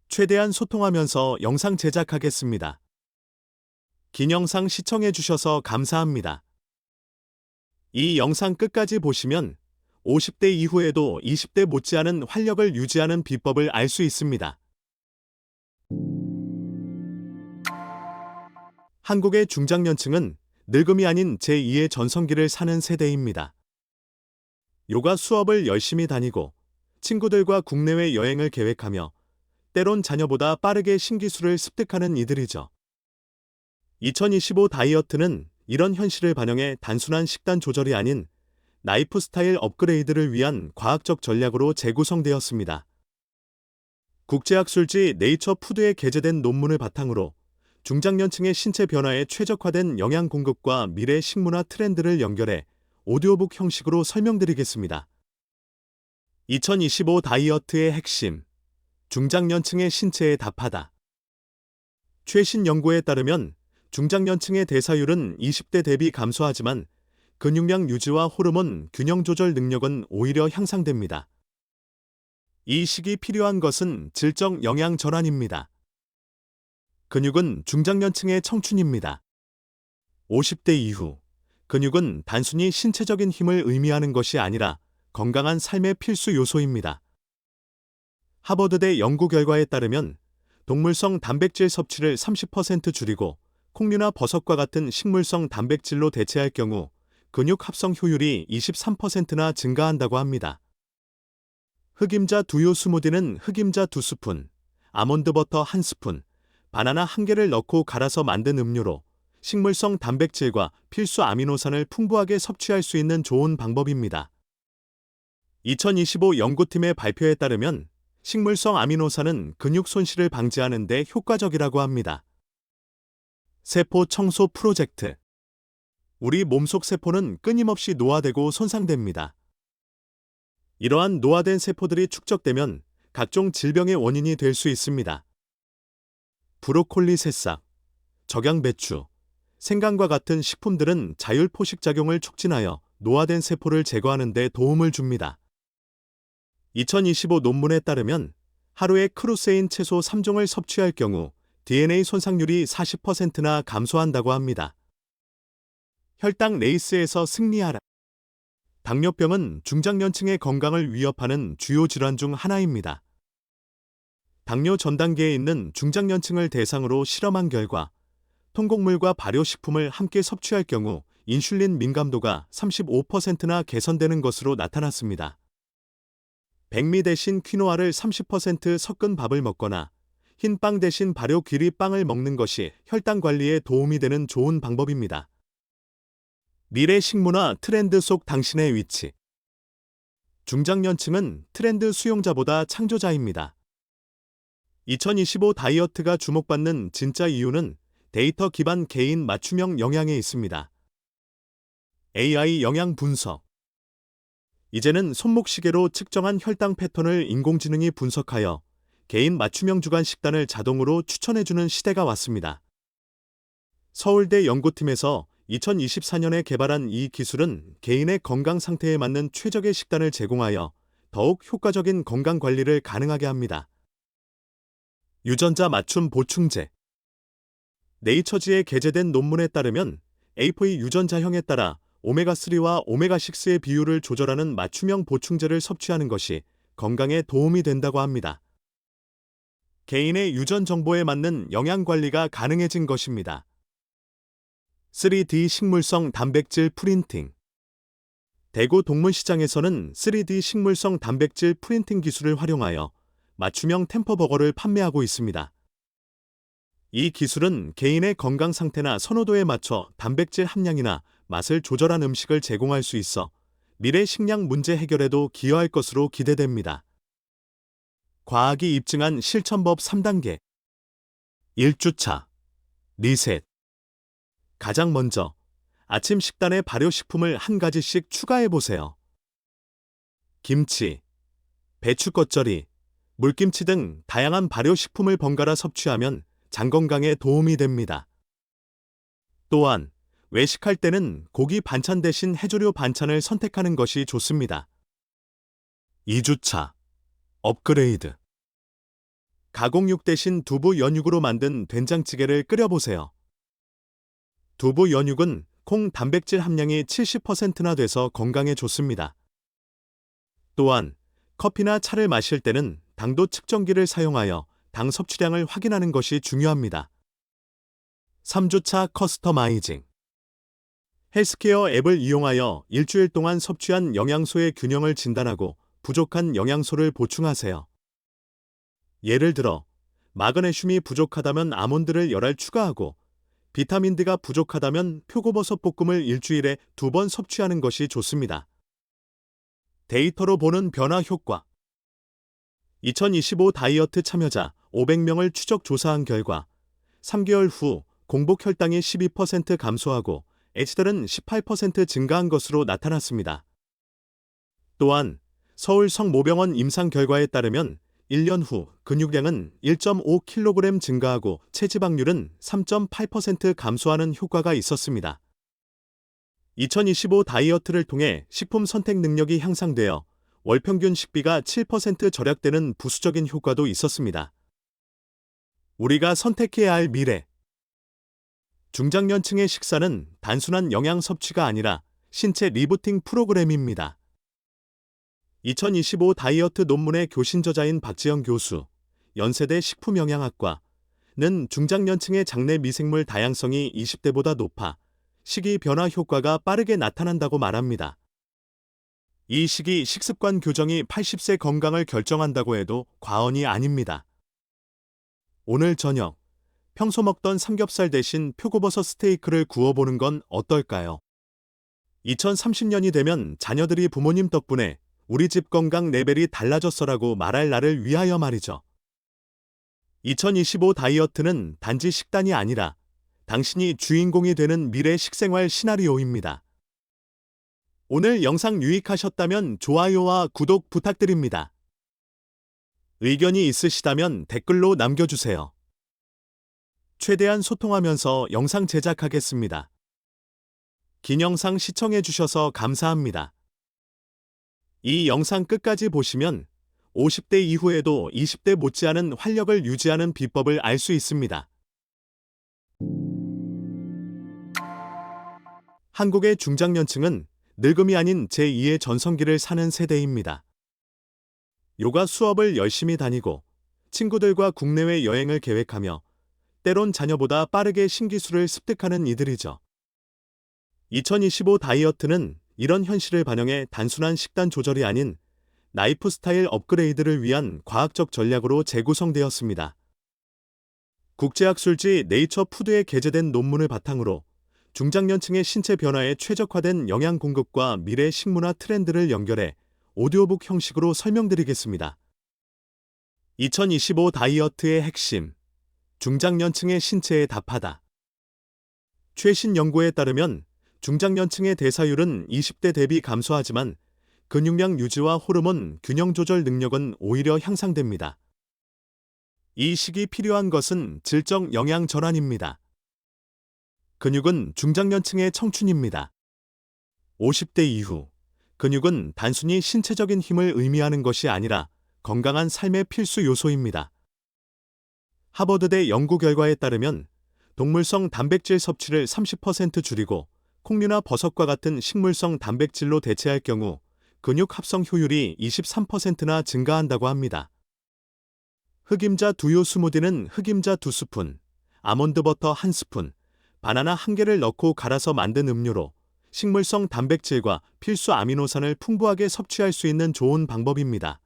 최대한 소통하면서 영상 제작하겠습니다. 긴 영상 시청해주셔서 감사합니다. 이 영상 끝까지 보시면 50대 이후에도 20대 못지않은 활력을 유지하는 비법을 알 수 있습니다. 한국의 중장년층은 늙음이 아닌 제2의 전성기를 사는 세대입니다. 요가 수업을 열심히 다니고 친구들과 국내외 여행을 계획하며 때론 자녀보다 빠르게 신기술을 습득하는 이들이죠. 2025 다이어트는 이런 현실을 반영해 단순한 식단 조절이 아닌 라이프 스타일 업그레이드를 위한 과학적 전략으로 재구성되었습니다. 국제학술지 네이처 푸드에 게재된 논문을 바탕으로 중장년층의 신체 변화에 최적화된 영양 공급과 미래 식문화 트렌드를 연결해 오디오북 형식으로 설명드리겠습니다. 2025 다이어트의 핵심, 중장년층의 신체에 답하다. 최신 연구에 따르면 중장년층의 대사율은 20대 대비 감소하지만 근육량 유지와 호르몬 균형 조절 능력은 오히려 향상됩니다. 이 시기 필요한 것은 질적 영양 전환입니다. 근육은 중장년층의 청춘입니다. 50대 이후, 근육은 단순히 신체적인 힘을 의미하는 것이 아니라 건강한 삶의 필수 요소입니다. 하버드대 연구 결과에 따르면 동물성 단백질 섭취를 30% 줄이고 콩류나 버섯과 같은 식물성 단백질로 대체할 경우 근육 합성 효율이 23%나 증가한다고 합니다. 흑임자 두유 스무디는 흑임자 2스푼, 아몬드 버터 1스푼, 바나나 1개를 넣고 갈아서 만든 음료로 식물성 단백질과 필수 아미노산을 풍부하게 섭취할 수 있는 좋은 방법입니다. 2025 연구팀의 발표에 따르면 식물성 아미노산은 근육 손실을 방지하는 데 효과적이라고 합니다. 세포 청소 프로젝트. 우리 몸속 세포는 끊임없이 노화되고 손상됩니다. 이러한 노화된 세포들이 축적되면 각종 질병의 원인이 될 수 있습니다. 브로콜리 새싹, 적양배추, 생강과 같은 식품들은 자율포식작용을 촉진하여 노화된 세포를 제거하는 데 도움을 줍니다. 2025 논문에 따르면 하루에 크루세인 채소 3종을 섭취할 경우 DNA 손상률이 40%나 감소한다고 합니다. 혈당 레이스에서 승리하라. 당뇨병은 중장년층의 건강을 위협하는 주요 질환 중 하나입니다. 당뇨 전 단계에 있는 중장년층을 대상으로 실험한 결과 통곡물과 발효식품을 함께 섭취할 경우 인슐린 민감도가 35%나 개선되는 것으로 나타났습니다. 백미 대신 퀴노아를 30% 섞은 밥을 먹거나 흰 빵 대신 발효 귀리 빵을 먹는 것이 혈당 관리에 도움이 되는 좋은 방법입니다. 미래 식문화 트렌드 속 당신의 위치. 중장년층은 트렌드 수용자보다 창조자입니다. 2025 다이어트가 주목받는 진짜 이유는 데이터 기반 개인 맞춤형 영양에 있습니다. AI 영양 분석. 이제는 손목시계로 측정한 혈당 패턴을 인공지능이 분석하여 개인 맞춤형 주간 식단을 자동으로 추천해주는 시대가 왔습니다. 서울대 연구팀에서 2024년에 개발한 이 기술은 개인의 건강 상태에 맞는 최적의 식단을 제공하여 더욱 효과적인 건강 관리를 가능하게 합니다. 유전자 맞춤 보충제. 네이처지에 게재된 논문에 따르면 APOE 유전자형에 따라 오메가3와 오메가6의 비율을 조절하는 맞춤형 보충제를 섭취하는 것이 건강에 도움이 된다고 합니다. 개인의 유전 정보에 맞는 영양 관리가 가능해진 것입니다. 3D 식물성 단백질 프린팅. 대구 동문시장에서는 3D 식물성 단백질 프린팅 기술을 활용하여 맞춤형 템퍼버거를 판매하고 있습니다. 이 기술은 개인의 건강 상태나 선호도에 맞춰 단백질 함량이나 맛을 조절한 음식을 제공할 수 있어 미래 식량 문제 해결에도 기여할 것으로 기대됩니다. 과학이 입증한 실천법 3단계. 1주차. 리셋. 가장 먼저 아침 식단에 발효식품을 한 가지씩 추가해보세요. 김치, 배추 겉절이, 물김치 등 다양한 발효식품을 번갈아 섭취하면 장 건강에 도움이 됩니다. 또한 외식할 때는 고기 반찬 대신 해조류 반찬을 선택하는 것이 좋습니다. 2주차. 업그레이드. 가공육 대신 두부 연육으로 만든 된장찌개를 끓여보세요. 두부 연육은 콩 단백질 함량이 70%나 돼서 건강에 좋습니다. 또한 커피나 차를 마실 때는 당도 측정기를 사용하여 당 섭취량을 확인하는 것이 중요합니다. 3주차 커스터마이징. 헬스케어 앱을 이용하여 일주일 동안 섭취한 영양소의 균형을 진단하고 부족한 영양소를 보충하세요. 예를 들어 마그네슘이 부족하다면 아몬드를 열알 추가하고 비타민 D가 부족하다면 표고버섯 볶음을 일주일에 2번 섭취하는 것이 좋습니다. 데이터로 보는 변화 효과. 2025 다이어트 참여자 500명을 추적 조사한 결과 3개월 후 공복 혈당이 12% 감소하고 HDL은 18% 증가한 것으로 나타났습니다. 또한 서울 성모병원 임상 결과에 따르면 1년 후 근육량은 1.5kg 증가하고 체지방률은 3.8% 감소하는 효과가 있었습니다. 2025 다이어트를 통해 식품 선택 능력이 향상되어 월 평균 식비가 7% 절약되는 부수적인 효과도 있었습니다. 우리가 선택해야 할 미래. 중장년층의 식사는 단순한 영양 섭취가 아니라 신체 리부팅 프로그램입니다. 2025 다이어트 논문의 교신 저자인 박지영 교수, 연세대 식품영양학과는 중장년층의 장내 미생물 다양성이 20대보다 높아 식이 변화 효과가 빠르게 나타난다고 말합니다. 이 시기 식습관 교정이 80세 건강을 결정한다고 해도 과언이 아닙니다. 오늘 저녁, 평소 먹던 삼겹살 대신 표고버섯 스테이크를 구워보는 건 어떨까요? 2030년이 되면 자녀들이 부모님 덕분에 우리 집 건강 레벨이 달라졌어라고 말할 날을 위하여 말이죠. 2025 다이어트는 단지 식단이 아니라 당신이 주인공이 되는 미래 식생활 시나리오입니다. 오늘 영상 유익하셨다면 좋아요와 구독 부탁드립니다. 의견이 있으시다면 댓글로 남겨주세요. 최대한 소통하면서 영상 제작하겠습니다. 긴 영상 시청해주셔서 감사합니다. 이 영상 끝까지 보시면 50대 이후에도 20대 못지않은 활력을 유지하는 비법을 알 수 있습니다. 한국의 중장년층은 늙음이 아닌 제2의 전성기를 사는 세대입니다. 요가 수업을 열심히 다니고 친구들과 국내외 여행을 계획하며 때론 자녀보다 빠르게 신기술을 습득하는 이들이죠. 2025 다이어트는 이런 현실을 반영해 단순한 식단 조절이 아닌 라이프 스타일 업그레이드를 위한 과학적 전략으로 재구성되었습니다. 국제학술지 네이처 푸드에 게재된 논문을 바탕으로 중장년층의 신체 변화에 최적화된 영양 공급과 미래 식문화 트렌드를 연결해 오디오북 형식으로 설명드리겠습니다. 2025 다이어트의 핵심, 중장년층의 신체에 답하다. 최신 연구에 따르면 중장년층의 대사율은 20대 대비 감소하지만 근육량 유지와 호르몬 균형 조절 능력은 오히려 향상됩니다. 이 시기 필요한 것은 질적 영양 전환입니다. 근육은 중장년층의 청춘입니다. 50대 이후, 근육은 단순히 신체적인 힘을 의미하는 것이 아니라 건강한 삶의 필수 요소입니다. 하버드대 연구 결과에 따르면 동물성 단백질 섭취를 30% 줄이고 콩류나 버섯과 같은 식물성 단백질로 대체할 경우 근육 합성 효율이 23%나 증가한다고 합니다. 흑임자 두유 스무디는 흑임자 2스푼, 아몬드 버터 1스푼, 바나나 1개를 넣고 갈아서 만든 음료로 식물성 단백질과 필수 아미노산을 풍부하게 섭취할 수 있는 좋은 방법입니다.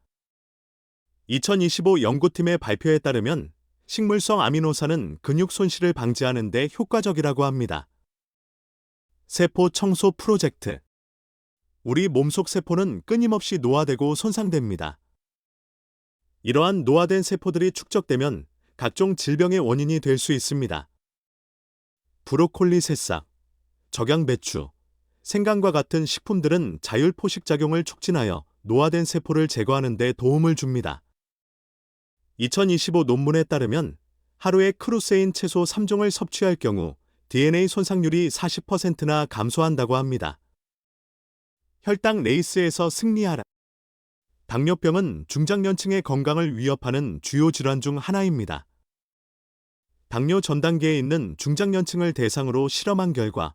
2025 연구팀의 발표에 따르면 식물성 아미노산은 근육 손실을 방지하는 데 효과적이라고 합니다. 세포 청소 프로젝트. 우리 몸속 세포는 끊임없이 노화되고 손상됩니다. 이러한 노화된 세포들이 축적되면 각종 질병의 원인이 될 수 있습니다. 브로콜리 새싹, 적양배추, 생강과 같은 식품들은 자율포식작용을 촉진하여 노화된 세포를 제거하는 데 도움을 줍니다. 2025 논문에 따르면 하루에 크루세인 채소 3종을 섭취할 경우 DNA 손상률이 40%나 감소한다고 합니다. 혈당 레이스에서 승리하라. 당뇨병은 중장년층의 건강을 위협하는 주요 질환 중 하나입니다. 당뇨 전 단계에 있는 중장년층을 대상으로 실험한 결과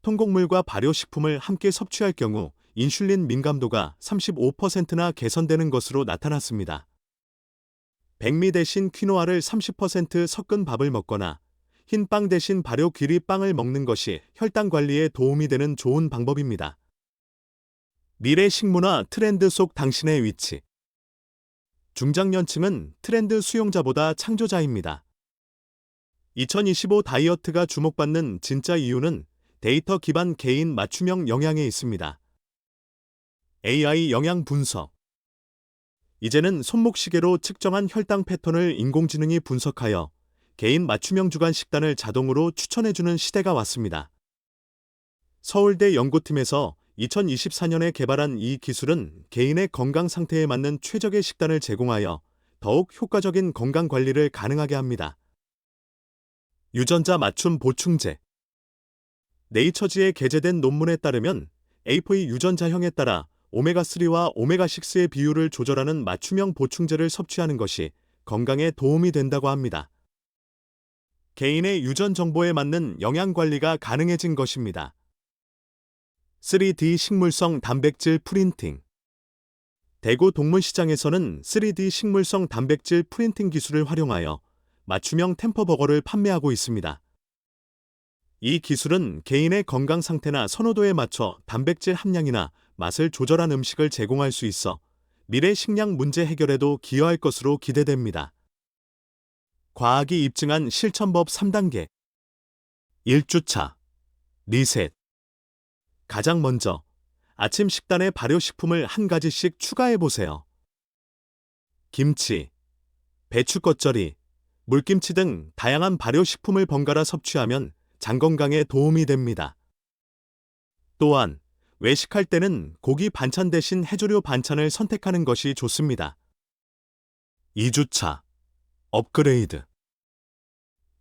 통곡물과 발효식품을 함께 섭취할 경우 인슐린 민감도가 35%나 개선되는 것으로 나타났습니다. 백미 대신 퀴노아를 30% 섞은 밥을 먹거나 흰빵 대신 발효 귀리빵을 먹는 것이 혈당 관리에 도움이 되는 좋은 방법입니다. 미래 식문화 트렌드 속 당신의 위치. 중장년층은 트렌드 수용자보다 창조자입니다. 2025 다이어트가 주목받는 진짜 이유는 데이터 기반 개인 맞춤형 영양에 있습니다. AI 영양 분석. 이제는 손목시계로 측정한 혈당 패턴을 인공지능이 분석하여 개인 맞춤형 주간 식단을 자동으로 추천해주는 시대가 왔습니다. 서울대 연구팀에서 2024년에 개발한 이 기술은 개인의 건강 상태에 맞는 최적의 식단을 제공하여 더욱 효과적인 건강 관리를 가능하게 합니다. 유전자 맞춤 보충제. 네이처지에 게재된 논문에 따르면 APOE 유전자형에 따라 오메가3와 오메가6의 비율을 조절하는 맞춤형 보충제를 섭취하는 것이 건강에 도움이 된다고 합니다. 개인의 유전 정보에 맞는 영양 관리가 가능해진 것입니다. 3D 식물성 단백질 프린팅. 대구 동문시장에서는 3D 식물성 단백질 프린팅 기술을 활용하여 맞춤형 템퍼버거를 판매하고 있습니다. 이 기술은 개인의 건강 상태나 선호도에 맞춰 단백질 함량이나 맛을 조절한 음식을 제공할 수 있어 미래 식량 문제 해결에도 기여할 것으로 기대됩니다. 과학이 입증한 실천법 3단계. 1주차 리셋. 가장 먼저 아침 식단에 발효식품을 한 가지씩 추가해보세요. 김치, 배추 겉절이, 물김치 등 다양한 발효식품을 번갈아 섭취하면 장 건강에 도움이 됩니다. 또한 외식할 때는 고기 반찬 대신 해조류 반찬을 선택하는 것이 좋습니다. 2주차 업그레이드.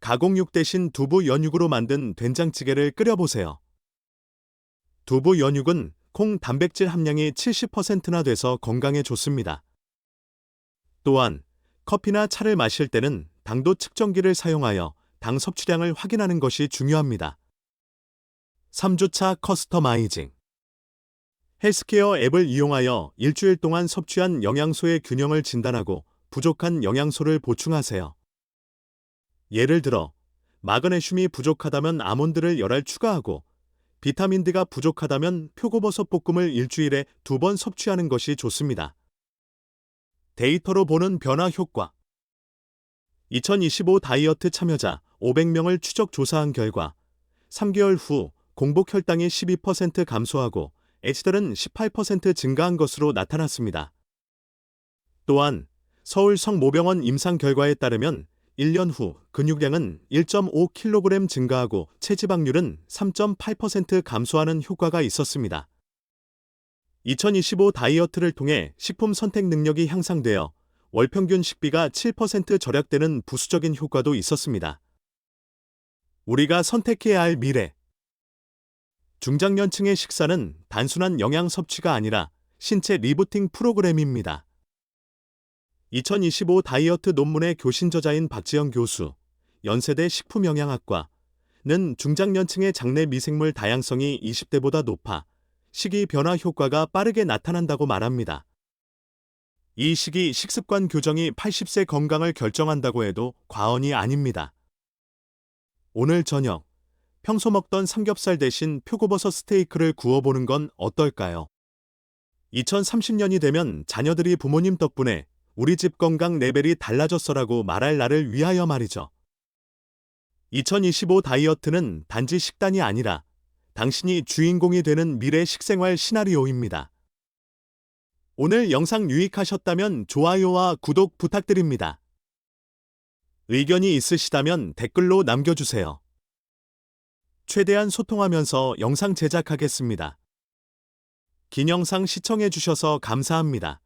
가공육 대신 두부 연육으로 만든 된장찌개를 끓여보세요. 두부 연육은 콩 단백질 함량이 70%나 돼서 건강에 좋습니다. 또한 커피나 차를 마실 때는 당도 측정기를 사용하여 당 섭취량을 확인하는 것이 중요합니다. 3주차 커스터마이징. 헬스케어 앱을 이용하여 일주일 동안 섭취한 영양소의 균형을 진단하고 부족한 영양소를 보충하세요. 예를 들어 마그네슘이 부족하다면 아몬드를 열알 추가하고 비타민 D가 부족하다면 표고버섯 볶음을 일주일에 2번 섭취하는 것이 좋습니다. 데이터로 보는 변화 효과. 2025 다이어트 참여자 500명을 추적 조사한 결과 3개월 후 공복 혈당이 12% 감소하고 HDL은 18% 증가한 것으로 나타났습니다. 또한 서울 성모병원 임상 결과에 따르면 1년 후 근육량은 1.5kg 증가하고 체지방률은 3.8% 감소하는 효과가 있었습니다. 2025 다이어트를 통해 식품 선택 능력이 향상되어 월 평균 식비가 7% 절약되는 부수적인 효과도 있었습니다. 우리가 선택해야 할 미래. 중장년층의 식사는 단순한 영양 섭취가 아니라 신체 리부팅 프로그램입니다. 2025 다이어트 논문의 교신 저자인 박지영 교수, 연세대 식품영양학과는 중장년층의 장내 미생물 다양성이 20대보다 높아 식이 변화 효과가 빠르게 나타난다고 말합니다. 이 시기 식습관 교정이 80세 건강을 결정한다고 해도 과언이 아닙니다. 오늘 저녁, 평소 먹던 삼겹살 대신 표고버섯 스테이크를 구워보는 건 어떨까요? 2030년이 되면 자녀들이 부모님 덕분에 우리 집 건강 레벨이 달라졌어라고 말할 날을 위하여 말이죠. 2025 다이어트는 단지 식단이 아니라 당신이 주인공이 되는 미래 식생활 시나리오입니다. 오늘 영상 유익하셨다면 좋아요와 구독 부탁드립니다. 의견이 있으시다면 댓글로 남겨주세요. 최대한 소통하면서 영상 제작하겠습니다. 긴 영상 시청해주셔서 감사합니다.